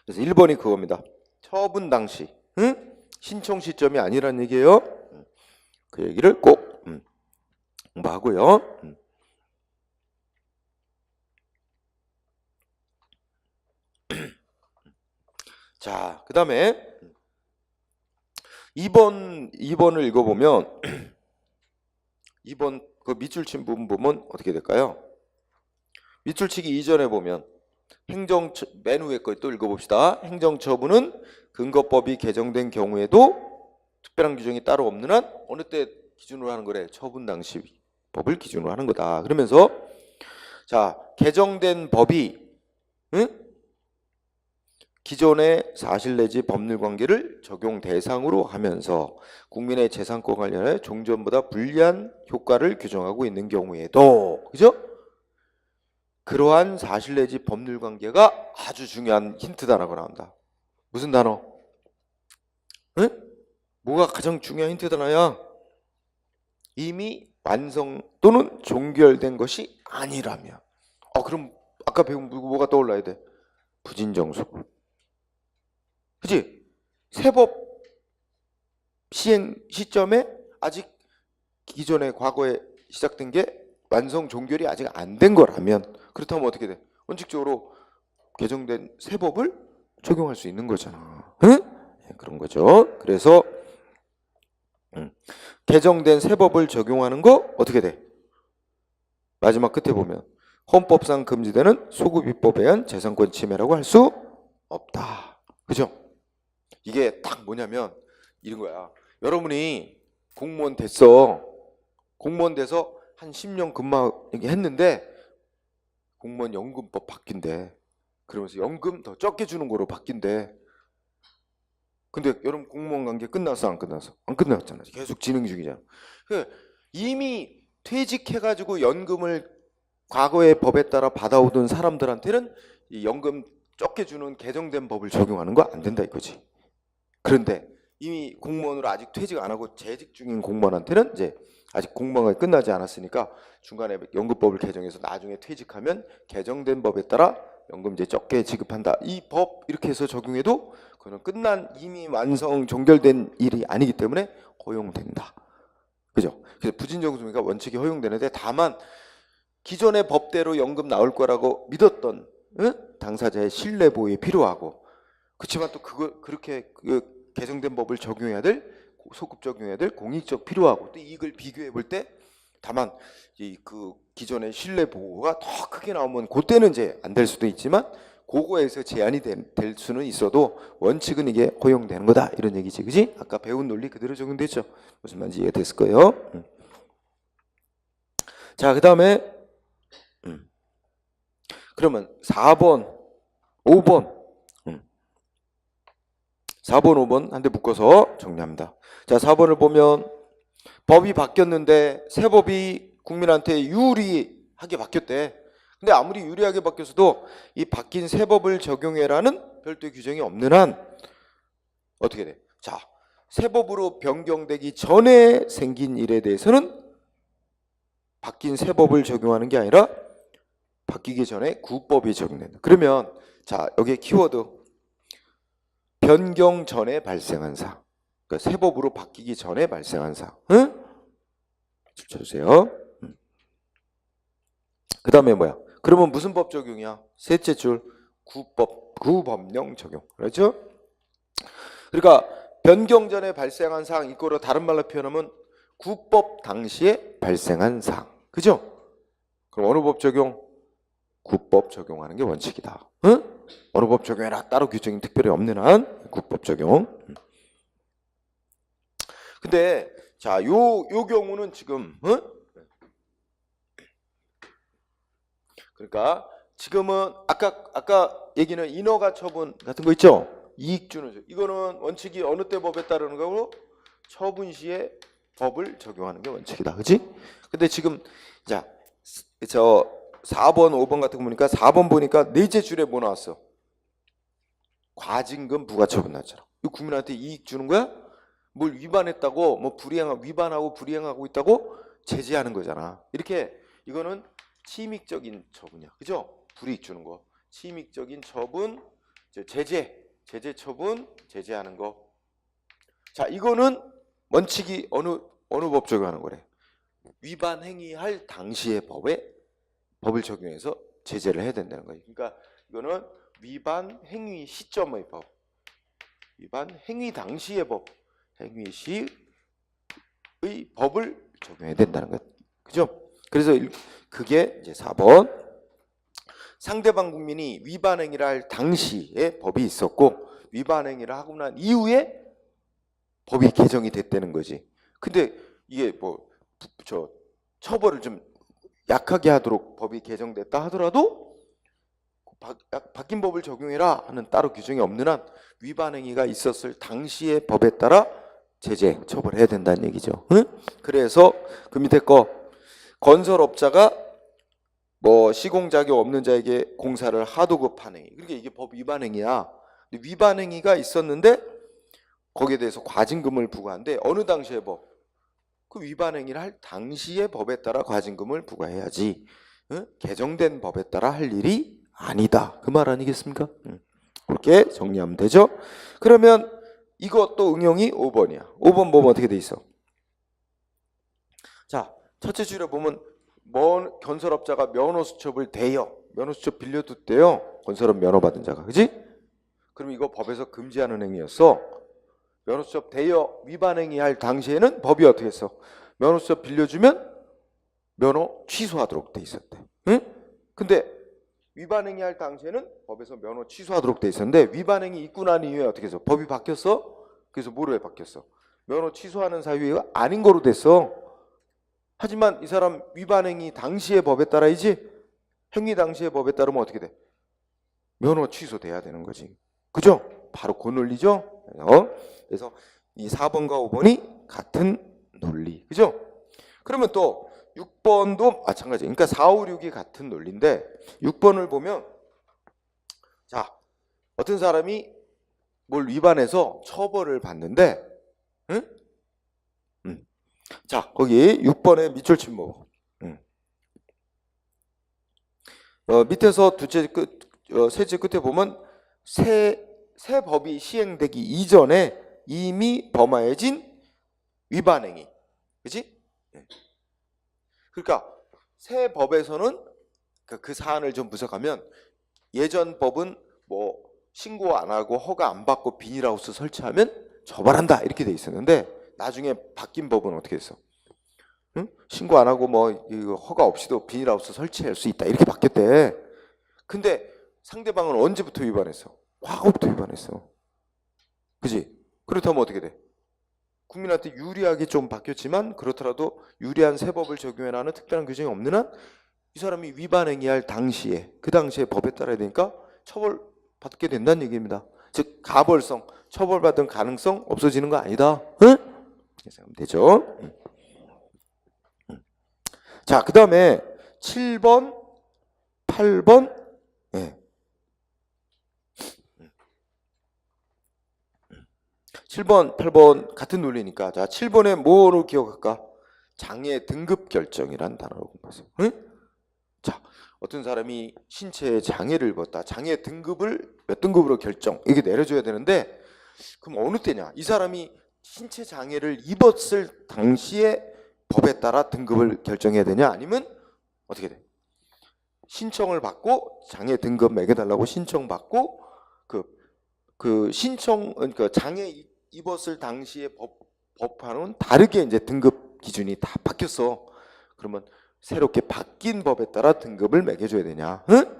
S1: 그래서 1번이 그겁니다. 처분 당시, 신청 시점이 아니란 얘기예요. 그 얘기를 꼭 공부하고요. 자, 그 다음에 2번을 읽어보면 2번 그 밑줄 친 부분 보면 어떻게 될까요? 밑줄 치기 이전에 보면 맨 위에 거 또 읽어봅시다. 행정처분은 근거법이 개정된 경우에도 특별한 규정이 따로 없는 한 어느 때 기준으로 하는 거래? 처분 당시 법을 기준으로 하는 거다. 그러면서 자, 개정된 법이 기존의 사실 내지 법률 관계를 적용 대상으로 하면서 국민의 재산권 관련해 종전보다 불리한 효과를 규정하고 있는 경우에도, 그죠? 그러한 사실 내지 법률 관계가 아주 중요한 힌트다라고 나온다. 무슨 단어? 응? 뭐가 가장 중요한 힌트 단어야? 이미 완성 또는 종결된 것이 아니라면. 그럼 아까 배운 뭐가 떠올라야 돼? 부진정수. 그치? 세법 시행 시점에 아직 기존의 과거에 시작된 게 완성 종결이 아직 안 된 거라면 그렇다면 어떻게 돼? 원칙적으로 개정된 세법을 적용할 수 있는 거잖아. 응? 네, 그런 거죠. 그래서 개정된 세법을 적용하는 거 어떻게 돼? 마지막 끝에 보면 헌법상 금지되는 소급 입법에 의한 재산권 침해라고 할 수 없다. 그죠? 이게 딱 뭐냐면 이런 거야. 여러분이 공무원 됐어. 공무원 돼서 한 10년 근무했는데 공무원 연금법 바뀐대. 그러면서 연금 더 적게 주는 거로 바뀐대. 근데 여러분 공무원 관계 끝났어, 안 끝났어? 안 끝났잖아. 계속 진행 중이잖아. 이미 퇴직해가지고 연금을 과거의 법에 따라 받아오던 사람들한테는 이 연금 적게 주는 개정된 법을 적용하는 거 안 된다 이거지. 그런데 이미 공무원으로 아직 퇴직 안 하고 재직 중인 공무원한테는 이제 아직 공무원이 끝나지 않았으니까 중간에 연금법을 개정해서 나중에 퇴직하면 개정된 법에 따라 연금제 적게 지급한다. 이 법 이렇게 해서 적용해도 그건 끝난 이미 완성 종결된 일이 아니기 때문에 허용된다. 그죠? 그래서 부진정수가 원칙이 허용되는데 다만 기존의 법대로 연금 나올 거라고 믿었던 당사자의 신뢰 보호에 필요하고 그렇지만 또 그렇게 개정된 법을 적용해야 될 소급 적용해야 될 공익적 필요하고 또 이익을 비교해 볼 때 다만 그 기존의 신뢰 보호가 더 크게 나오면 그때는 이제 안 될 수도 있지만 그거에서 제한이 될 수는 있어도 원칙은 이게 허용되는 거다 이런 얘기지, 그지? 아까 배운 논리 그대로 적용되죠. 무슨 말인지 이해됐을 거예요. 자, 그 다음에 그러면 4번, 5번 4번, 5번 한 대 묶어서 정리합니다. 자, 4번을 보면 법이 바뀌었는데 새 법이 국민한테 유리하게 바뀌었대. 근데 아무리 유리하게 바뀌었어도 이 바뀐 새 법을 적용해라는 별도의 규정이 없는 한 어떻게 돼? 자, 새 법으로 변경되기 전에 생긴 일에 대해서는 바뀐 새 법을 적용하는 게 아니라 바뀌기 전에 구법이 적용된다. 그러면 자, 여기에 키워드 변경 전에 발생한 사항. 그러니까 새 법으로 바뀌기 전에 발생한 사항. 응? 쳐주세요. 그 다음에 뭐야? 그러면 무슨 법 적용이야? 셋째 줄 구법령 적용. 그렇죠? 그러니까 변경 전에 발생한 사항 이거로 다른 말로 표현하면 구법 당시에 발생한 사항. 그죠? 그럼 어느 법 적용? 구법 적용하는 게 원칙이다. 응? 어느 법 적용해라. 따로 규정이 특별히 없는 한 구법 적용. 근데 자, 요 경우는 지금 그러니까 지금은 아까 얘기는 인허가 처분 같은 거 있죠? 이익 주는 이거는 원칙이 어느 때 법에 따르는 거고 처분 시에 법을 적용하는 게 원칙이다. 그렇지? 근데 지금 자, 저 4번, 5번 같은 거 보니까 4번 보니까 넷째 줄에 뭐 나왔어? 과징금 부과처분 나왔잖아. 이거 국민한테 이익 주는 거야? 뭘 위반했다고 뭐 위반하고 불이행하고 있다고 제재하는 거잖아. 이렇게 이거는 침익적인 처분이야. 그죠? 불이익 주는 거. 침익적인 처분, 제재 처분, 제재하는 거. 자, 이거는 원칙이 어느 법 적용하는 거래? 위반 행위할 당시의 법을 적용해서 제재를 해야 된다는 거예요. 그러니까 이거는 위반 행위 시점의 법, 위반 행위 당시의 법, 행위 시의 법을 적용해야 된다는 것. 그죠? 그래서 그게 이제 4번. 상대방 국민이 위반 행위를 할 당시에 법이 있었고 위반 행위를 하고 난 이후에 법이 개정이 됐다는 거지. 근데 이게 뭐 처벌을 좀 약하게 하도록 법이 개정됐다 하더라도 바뀐 법을 적용해라 하는 따로 규정이 없는 한 위반 행위가 있었을 당시의 법에 따라 제재 처벌해야 된다는 얘기죠. 응? 그래서 그 밑에 거 건설업자가 뭐 시공 자격 없는 자에게 공사를 하도급한 행위. 그러니까 이게 법 위반 행위야. 위반 행위가 있었는데 거기에 대해서 과징금을 부과한데 어느 당시의 법? 그 위반 행위를 할 당시의 법에 따라 과징금을 부과해야지. 응? 개정된 법에 따라 할 일이 아니다. 그 말 아니겠습니까? 그렇게 정리하면 되죠. 그러면 이것도 응용이 5번이야. 5번 보면 어떻게 돼 있어? 자, 첫째 줄에 보면 건설업자가 면허수첩을 면허수첩 빌려뒀대요. 건설업 면허 받은 자가. 그지? 그럼 이거 법에서 금지하는 행위였어. 면허수첩 대여 위반 행위할 당시에는 법이 어떻게 했어? 면허수첩 빌려주면 면허 취소하도록 돼 있었대. 응? 근데 위반 행위할 당시에는 법에서 면허 취소하도록 돼 있었는데 위반 행위 있고 난 이후에 어떻게 했어? 법이 바뀌었어? 그래서 뭐로 해 바뀌었어? 면허 취소하는 사유가 아닌 거로 됐어. 하지만 이 사람 위반 행위 당시의 법에 따라야지 행위 당시의 법에 따르면 어떻게 돼? 면허 취소돼야 되는 거지. 그죠? 바로 그 논리죠? 그래서 이 4번과 5번이 같은 논리. 그죠? 그러면 또 6번도 마찬가지. 그러니까 4, 5, 6이 같은 논리인데 6번을 보면 자, 어떤 사람이 뭘 위반해서 처벌을 받는데 응? 자, 거기 6번에 밑줄 침묵. 밑에서 셋째 끝에 보면 새 법이 시행되기 이전에 이미 범하여진 위반 행위. 그렇지? 그러니까 새 법에서는 그 사안을 좀 분석하면 예전 법은 뭐 신고 안 하고 허가 안 받고 비닐하우스 설치하면 처벌한다 이렇게 돼 있었는데 나중에 바뀐 법은 어떻게 했어? 응? 신고 안 하고 뭐 허가 없이도 비닐하우스 설치할 수 있다 이렇게 바뀌었대. 근데 상대방은 언제부터 위반했어? 과거부터 위반했어. 그지? 그렇다면 어떻게 돼? 국민한테 유리하게 좀 바뀌었지만 그렇더라도 유리한 새 법을 적용해라는 특별한 규정이 없는 한 이 사람이 위반 행위할 당시에 그 당시에 법에 따라야 되니까 처벌받게 된다는 얘기입니다. 즉 가벌성, 처벌받을 가능성 없어지는 거 아니다. 응? 그래서 하면 되죠. 자, 그 다음에 7번, 8번, 예. 7번, 8번 같은 논리니까. 자, 7번에 뭐로 기억할까? 장애 등급 결정이란 단어로 공부하세요. 응? 자, 어떤 사람이 신체에 장애를 입었다. 장애 등급을 몇 등급으로 결정. 이게 내려줘야 되는데, 그럼 어느 때냐? 이 사람이 신체 장애를 입었을 당시에 법에 따라 등급을 결정해야 되냐? 아니면 어떻게 돼? 신청을 받고 장애 등급 매겨달라고 신청받고 그 신청 그러니까 장애 입었을 당시에 법하고는 다르게 이제 등급 기준이 다 바뀌었어. 그러면 새롭게 바뀐 법에 따라 등급을 매겨줘야 되냐? 응?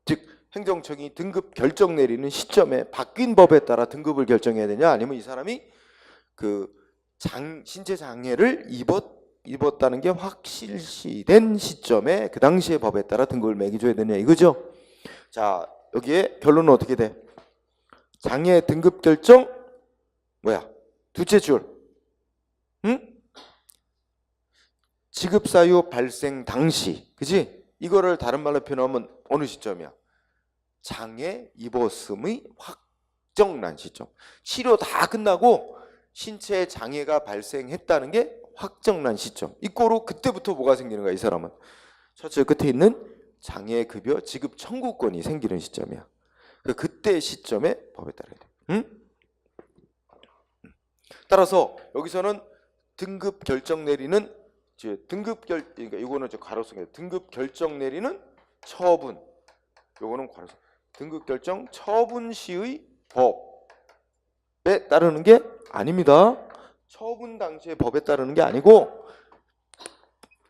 S1: 즉 행정청이 등급 결정 내리는 시점에 바뀐 법에 따라 등급을 결정해야 되냐? 아니면 이 사람이 그 신체 장애를 입었다는 게 확실시된 시점에 그 당시의 법에 따라 등급을 매겨줘야 되냐 이거죠. 자, 여기에 결론은 어떻게 돼? 장애 등급 결정 뭐야? 둘째 줄. 응? 지급 사유 발생 당시. 그지? 이거를 다른 말로 표현하면 어느 시점이야? 장애 입었음의 확정난 시점. 치료 다 끝나고 신체에 장애가 발생했다는 게 확정난 시점. 이꼬로 그때부터 뭐가 생기는 거야, 이 사람은? 첫째 끝에 있는 장애급여 지급 청구권이 생기는 시점이야. 그때 시점에 법에 따라야 돼. 응? 따라서 여기서는 등급 결정 내리는 그러니까 이거는 괄호성이에요. 등급 결정 내리는 처분. 요거는 괄호성. 등급 결정 처분 시의 법에 따르는 게 아닙니다. 처분 당시의 법에 따르는 게 아니고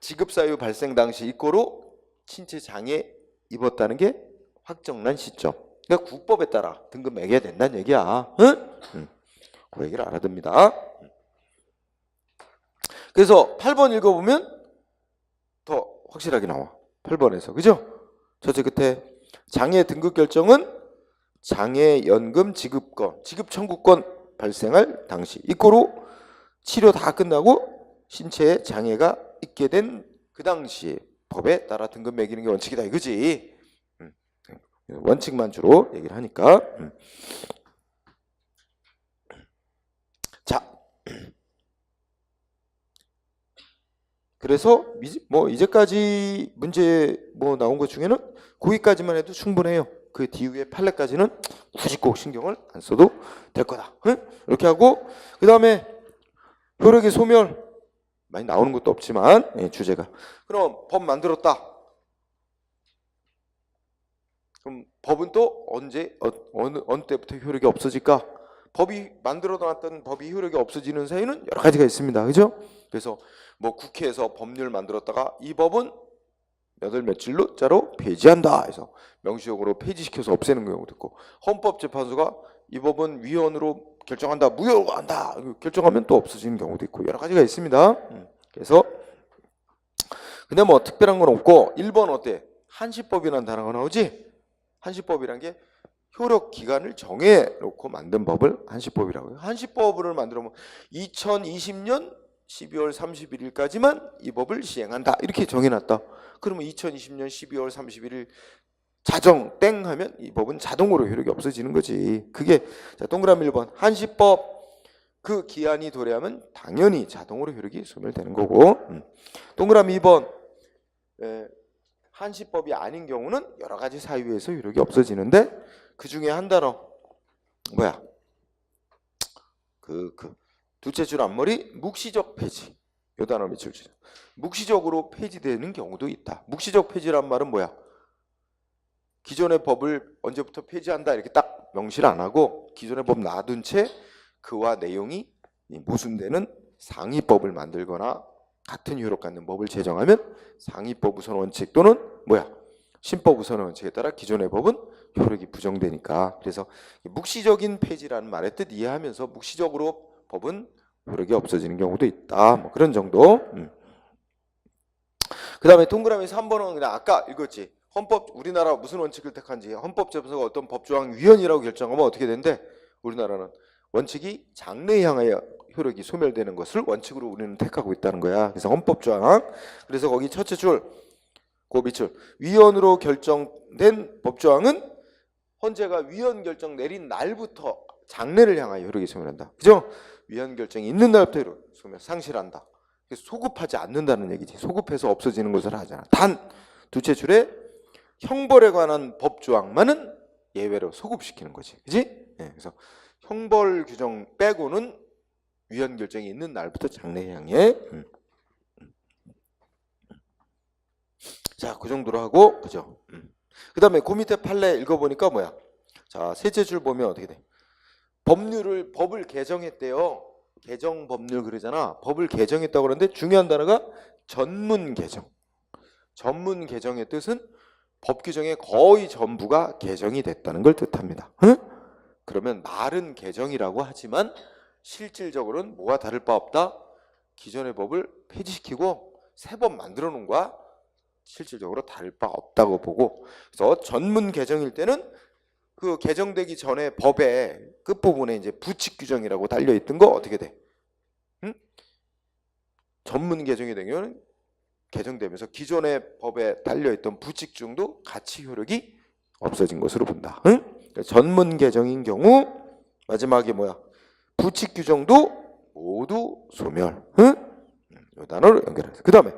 S1: 지급 사유 발생 당시 이꼬로 신체 장애 입었다는 게 확정난 시점. 그러니까 국법에 따라 등급 매겨야 된다는 얘기야. 응? 그 얘기를 알아둡니다. 그래서 8번 읽어보면 더 확실하게 나와. 8번에서. 그죠? 첫째 끝에 장애 등급 결정은 장애연금 지급권, 지급 청구권 발생할 당시. 이꼬로 치료 다 끝나고 신체에 장애가 있게 된 그 당시에 법에 따라 등급 매기는 게 원칙이다 이거지. 원칙만 주로 얘기를 하니까. 자, 그래서 뭐 이제까지 문제 뭐 나온 것 중에는 거기까지만 해도 충분해요. 그 뒤에 판례까지는 굳이 꼭 신경을 안 써도 될 거다. 응? 이렇게 하고 그 다음에 효력의 소멸 많이 나오는 것도 없지만 주제가. 그럼 법 만들었다. 그럼 법은 또 언제 어느 때부터 효력이 없어질까? 법이 만들어놨던 법이 효력이 없어지는 사유는 여러 가지가 있습니다. 그죠? 그래서 뭐 국회에서 법률 만들었다가 이 법은 몇 월 며칠로자로 폐지한다 해서 명시적으로 폐지시켜서 없애는 경우도 있고, 헌법재판소가 이 법은 위헌으로 결정한다, 무효한다 결정하면 또 없어지는 경우도 있고 여러 가지가 있습니다. 그래서 근데 뭐 특별한 건 없고 1번 어때? 한시법이라는 단어가 나오지? 한시법이란 게 효력 기간을 정해놓고 만든 법을 한시법이라고 해요. 한시법을 만들면 2020년 12월 31일까지만 이 법을 시행한다 이렇게 정해놨다. 그러면 2020년 12월 31일 자정 땡 하면 이 법은 자동으로 효력이 없어지는 거지. 그게 자, 동그라미 1번 한시법 그 기한이 도래하면 당연히 자동으로 효력이 소멸되는 거고, 동그라미 2번 한시법이 아닌 경우는 여러 가지 사유에서 효력이 없어지는데 그 중에 한 단어 뭐야? 그 둘째 줄 앞머리 묵시적 폐지. 요 단어 밑줄 치죠. 묵시적으로 폐지되는 경우도 있다. 묵시적 폐지란 말은 뭐야? 기존의 법을 언제부터 폐지한다 이렇게 딱 명시를 안 하고 기존의 법 놔둔 채 그와 내용이 모순되는 상위법을 만들거나 같은 효력 갖는 법을 제정하면 상위법 우선 원칙 또는 뭐야? 신법 우선 원칙에 따라 기존의 법은 효력이 부정되니까. 그래서 묵시적인 폐지라는 말의 뜻 이해하면서 묵시적으로 법은 효력이 없어지는 경우도 있다. 뭐 그런 정도. 그 다음에 동그라미 3번은 그냥 아까 읽었지. 우리나라 무슨 원칙을 택한지 헌법재판소가 어떤 법조항 위헌이라고 결정하면 어떻게 되는데 우리나라는 원칙이 장래에 향하여 효력이 소멸되는 것을 원칙으로 우리는 택하고 있다는 거야. 그래서 헌법조항. 그래서 거기 첫째 줄, 그 밑줄 위헌으로 결정된 법조항은 헌재가 위헌 결정 내린 날부터 장래를 향하여 효력이 소멸한다. 그죠? 위헌 결정이 있는 날부터 효력 소멸 상실한다. 소급하지 않는다는 얘기지. 소급해서 없어지는 것을 하잖아. 단 둘째 줄에 형벌에 관한 법조항만은 예외로 소급시키는 거지. 그지? 네, 그래서 형벌 규정 빼고는 위헌 결정이 있는 날부터 장래에 향해. 자, 그 정도로 하고, 그죠? 그 다음에 그 밑에 판례 읽어보니까 뭐야? 자, 셋째 줄 보면 어떻게 돼? 법을 개정했대요. 개정 법률 그러잖아. 법을 개정했다고 그러는데 중요한 단어가 전문 개정. 전문 개정의 뜻은 법 규정의 거의 전부가 개정이 됐다는 걸 뜻합니다. 응? 그러면 말은 개정이라고 하지만 실질적으로는 뭐가 다를 바 없다? 기존의 법을 폐지시키고 새 법 만들어 놓은 거야. 실질적으로 다를 바 없다고 보고, 그래서 전문 개정일 때는 그 개정되기 전에 법의 끝부분에 이제 부칙 규정이라고 달려 있던 거 어떻게 돼? 응? 전문 개정이 되면 개정되면서 기존의 법에 달려 있던 부칙 규정도 같이 효력이 없어진 것으로 본다. 응? 그러니까 전문 개정인 경우 마지막에 뭐야? 부칙 규정도 모두 소멸. 응? 이 단어로 연결해서. 그 다음에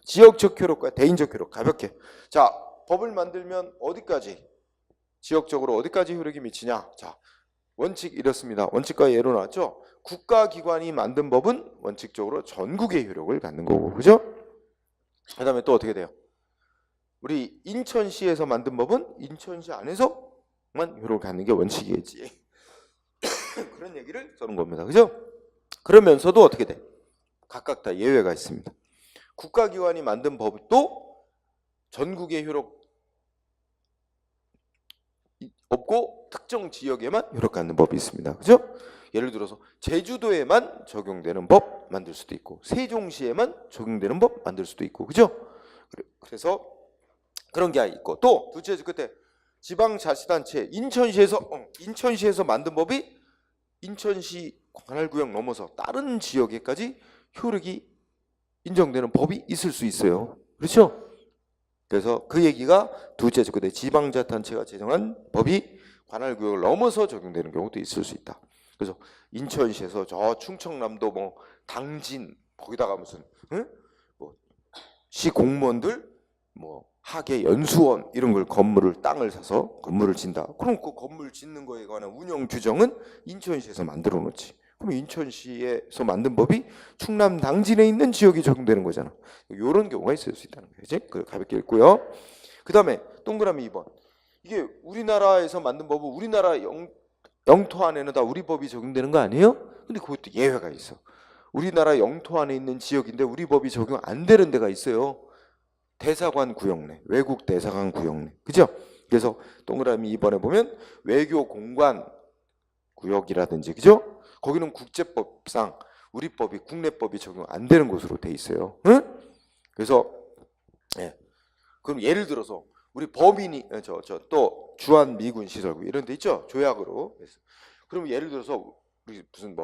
S1: 지역적 효력과 대인적 효력 가볍게. 자, 법을 만들면 어디까지? 지역적으로 어디까지 효력이 미치냐? 자, 원칙 이렇습니다. 원칙과 예로 나왔죠? 국가기관이 만든 법은 원칙적으로 전국의 효력을 갖는 거고, 그죠? 그 다음에 또 어떻게 돼요? 우리 인천시에서 만든 법은 인천시 안에서만 효력을 갖는 게 원칙이겠지. 그런 얘기를 써는 겁니다. 그죠? 그러면서도 어떻게 돼? 각각 다 예외가 있습니다. 국가기관이 만든 법도 전국의 효력 없고 특정 지역에만 효력 갖는 법이 있습니다. 그죠? 예를 들어서 제주도에만 적용되는 법 만들 수도 있고 세종시에만 적용되는 법 만들 수도 있고, 그죠? 그래서 그런 게 있고, 또 둘째 끝에 지방자치단체 인천시에서 만든 법이 인천시 관할구역 넘어서 다른 지역에까지 효력이 인정되는 법이 있을 수 있어요. 그렇죠? 그래서 그 얘기가 둘째 끝에 지방자치단체가 제정한 법이 관할구역을 넘어서 적용되는 경우도 있을 수 있다. 그래서 인천시에서 저 충청남도 뭐 당진 거기다가 무슨 시 공무원들 뭐 하계 연수원 이런 걸 건물을 땅을 사서 건물을 짓는다. 그럼 그 건물 짓는 거에 관한 운영 규정은 인천시에서 만들어 놓지. 그럼 인천시에서 만든 법이 충남 당진에 있는 지역이 적용되는 거잖아. 이런 경우가 있을 수 있다는 거지. 그 가볍게 읽고요. 그 다음에 동그라미 2번. 이게 우리나라에서 만든 법은 우리나라 영토 안에는 다 우리 법이 적용되는 거 아니에요? 근데 그것도 예외가 있어. 우리나라 영토 안에 있는 지역인데 우리 법이 적용 안 되는 데가 있어요. 대사관 구역 내, 외국 대사관 구역 내. 그죠? 그래서 동그라미 2번에 보면 외교 공관 구역이라든지, 그죠? 거기는 국제법상 우리 법이 국내법이 적용 안 되는 곳으로 돼 있어요. 응? 그래서 그럼 예를 들어서 우리 범인이 또 주한 미군 시설구 이런 데 있죠? 조약으로. 그럼 예를 들어서 우리 무슨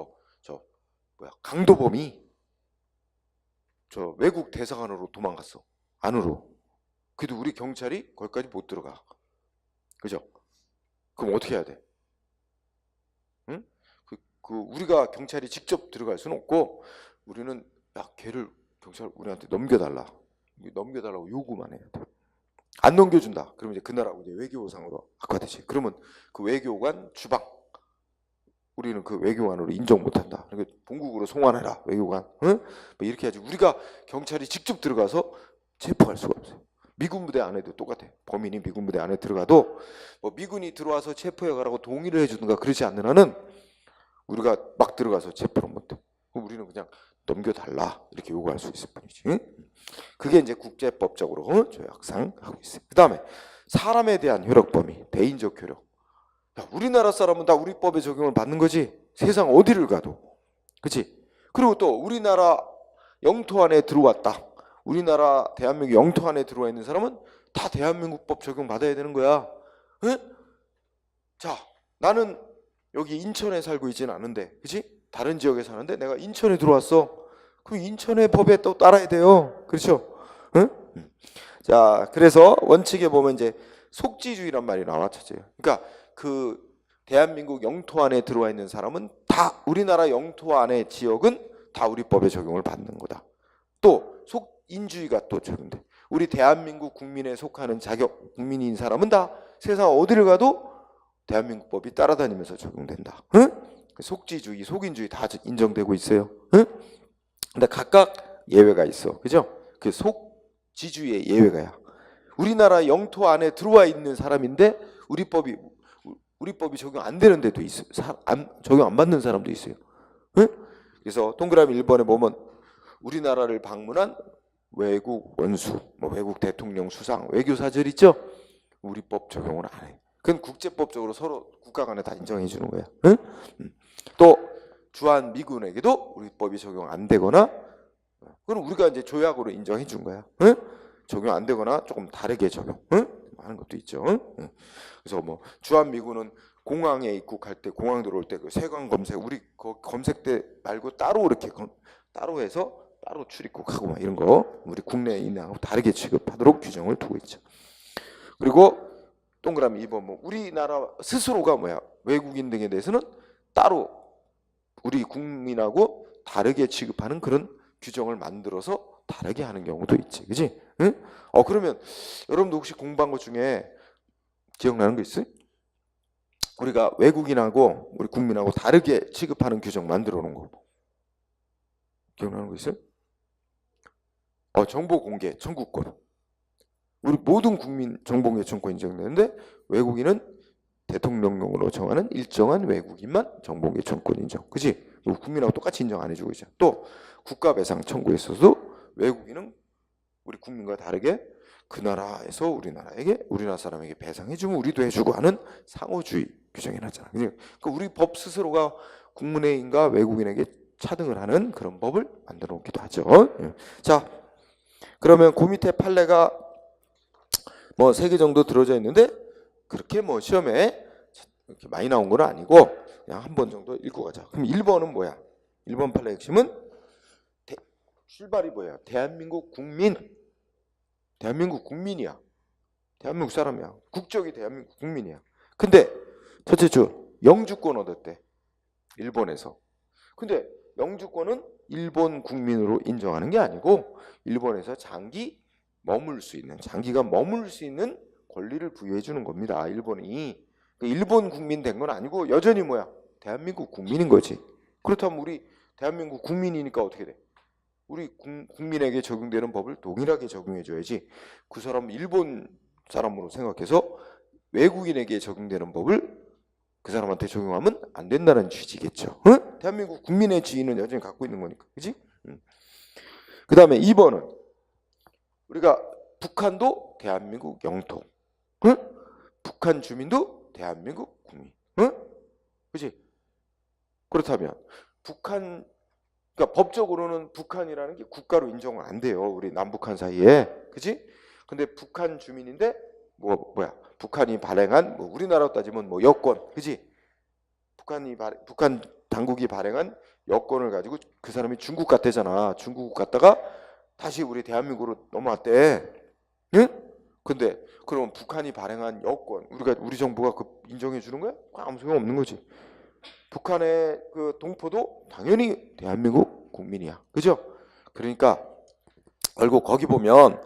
S1: 강도범이 저 외국 대사관으로 도망갔어. 안으로. 그래도 우리 경찰이 거기까지 못 들어가. 그죠? 그럼 어떻게 해야 돼? 응? 우리가 경찰이 직접 들어갈 수는 없고 우리는 야, 걔를 경찰 우리한테 넘겨달라고 요구만 해야 돼. 안 넘겨준다. 그러면 이제 그 나라 이제 외교상으로 악화되지. 그러면 그 외교관 주방 우리는 그 외교관으로 인정 못한다. 그러니까 본국으로 송환해라 외교관. 응? 뭐 이렇게 하지. 우리가 경찰이 직접 들어가서 체포할 수가 없어요. 미군 부대 안에도 똑같아. 범인이 미군 부대 안에 들어가도 뭐 미군이 들어와서 체포해 가라고 동의를 해주든가 그러지 않는 한은 우리가 막 들어가서 체포를 못해. 그럼 우리는 그냥 넘겨달라 이렇게 요구할 수 있을 뿐이지. 응? 그게 이제 국제법적으로 조약상 하고 있어요. 그 다음에 사람에 대한 효력 범위, 대인적 효력. 야, 우리나라 사람은 다 우리 법에 적용을 받는 거지. 세상 어디를 가도. 그렇지? 그리고 또 우리나라 영토 안에 들어왔다. 우리나라 대한민국 영토 안에 들어와 있는 사람은 다 대한민국법 적용받아야 되는 거야. 에? 자, 나는 여기 인천에 살고 있지는 않은데, 그치? 다른 지역에 사는데 내가 인천에 들어왔어. 그럼 인천의 법에 또 따라야 돼요. 그렇죠? 응? 자, 그래서 원칙에 보면 이제 속지주의란 말이 나와 찾아요. 그러니까 그 대한민국 영토 안에 들어와 있는 사람은 다 우리나라 영토 안의 지역은 다 우리 법에 적용을 받는 거다. 또 속인주의가 또 적용돼. 우리 대한민국 국민에 속하는 자격 국민인 사람은 다 세상 어디를 가도 대한민국 법이 따라다니면서 적용된다. 응? 속지주의, 속인주의 다 인정되고 있어요. 응? 근데 각각 예외가 있어. 그죠? 그 속지주의의 예외가야. 우리나라 영토 안에 들어와 있는 사람인데 우리 법이 적용 안 되는 데도 있어. 적용 안 받는 사람도 있어요. 응? 그래서 동그라미 1번에 보면 우리나라를 방문한 외국 원수, 뭐 외국 대통령 수상, 외교사절 있죠? 우리 법 적용을 안 해. 그건 국제법적으로 서로 국가 간에 다 인정해 주는 거야. 응? 또 주한 미군에게도 우리 법이 적용 안 되거나 그럼 우리가 이제 조약으로 인정해 준 거야. 응? 적용 안 되거나 조금 다르게 적용 하는 것도 있죠. 응? 그래서 뭐 주한 미군은 공항에 입국할 때 공항 들어올 때 그 세관 검색 우리 그 검색대 말고 따로 이렇게 따로 해서 따로 출입국하고 막 이런 거 우리 국내 인하고 다르게 취급하도록 규정을 두고 있죠. 그리고 동그라미 2번 뭐 우리나라 스스로가 뭐야 외국인 등에 대해서는 따로 우리 국민하고 다르게 취급하는 그런 규정을 만들어서 다르게 하는 경우도 있지, 그지? 응? 그러면 여러분도 혹시 공부한 것 중에 기억나는 거 있어요? 우리가 외국인하고 우리 국민하고 다르게 취급하는 규정 만들어 놓은 거 기억나는 거 있어요? 정보 공개 청구권. 우리 모든 국민 정보공개 청구권 인정되는데 외국인은 대통령령으로 정하는 일정한 외국인만 정보공개 청구권 인정. 그지? 국민하고 똑같이 인정 안 해주고 있죠. 또 국가배상 청구에 있어서도 외국인은 우리 국민과 다르게 그 나라에서 우리나라 사람에게 배상해주면 우리도 해주고 하는 상호주의 규정이 나잖아. 그러니까 우리 법 스스로가 국민인과 외국인에게 차등을 하는 그런 법을 만들어 놓기도 하죠. 자, 그러면 그 밑에 판례가 뭐 3개 정도 들어져 있는데 그렇게 뭐 시험에 이렇게 많이 나온 건 아니고 그냥 한 번 정도 읽고 가자. 그럼 1번은 뭐야? 1번 판례 핵심은 출발이 뭐야? 대한민국 국민이야. 대한민국 사람이야. 국적이 대한민국 국민이야. 근데 첫째 주 영주권 얻었대. 일본에서. 근데 영주권은 일본 국민으로 인정하는 게 아니고 일본에서 장기가 머물 수 있는 권리를 부여해 주는 겁니다. 일본이. 일본 국민 된 건 아니고 여전히 뭐야? 대한민국 국민인 거지. 그렇다면 우리 대한민국 국민이니까 어떻게 돼? 우리 국민에게 적용되는 법을 동일하게 적용해 줘야지. 그 사람 일본 사람으로 생각해서 외국인에게 적용되는 법을 그 사람한테 적용하면 안 된다는 취지겠죠. 응? 대한민국 국민의 지위는 여전히 갖고 있는 거니까. 그지? 그 다음에 2번은 우리가 북한도 대한민국 영토. 응? 북한 주민도 대한민국 국민. 응? 그지? 그렇다면 그러니까 법적으로는 북한이라는 게 국가로 인정은 안 돼요. 우리 남북한 사이에. 그지? 근데 북한 주민인데 뭐야? 북한이 발행한 우리나라로 따지면 여권. 그지? 북한 당국이 발행한 여권을 가지고 그 사람이 중국 갔대잖아. 중국 갔다가 다시 우리 대한민국으로 넘어왔대. 응? 근데 그럼 북한이 발행한 여권 우리 정부가 인정해 주는 거야? 아무 소용 없는 거지. 북한의 그 동포도 당연히 대한민국 국민이야. 그죠? 그러니까 결국 거기 보면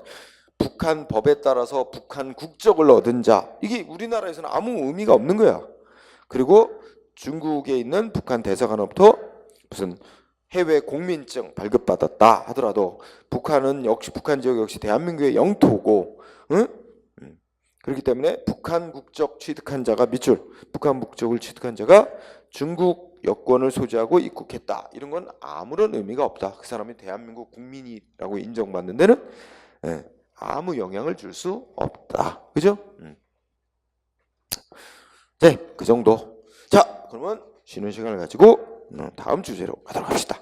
S1: 북한 법에 따라서 북한 국적을 얻은 자 이게 우리나라에서는 아무 의미가 없는 거야. 그리고 중국에 있는 북한 대사관으로부터 무슨 해외 공민증 발급받았다 하더라도 북한 지역 역시 대한민국의 영토고, 응? 그렇기 때문에 북한 국적 취득한 자가 북한 국적을 취득한 자가 중국 여권을 소지하고 입국했다. 이런 건 아무런 의미가 없다. 그 사람이 대한민국 국민이라고 인정받는 데는 아무 영향을 줄 수 없다. 그죠? 네, 그 정도. 자, 그러면 쉬는 시간을 가지고 다음 주제로 가도록 합시다.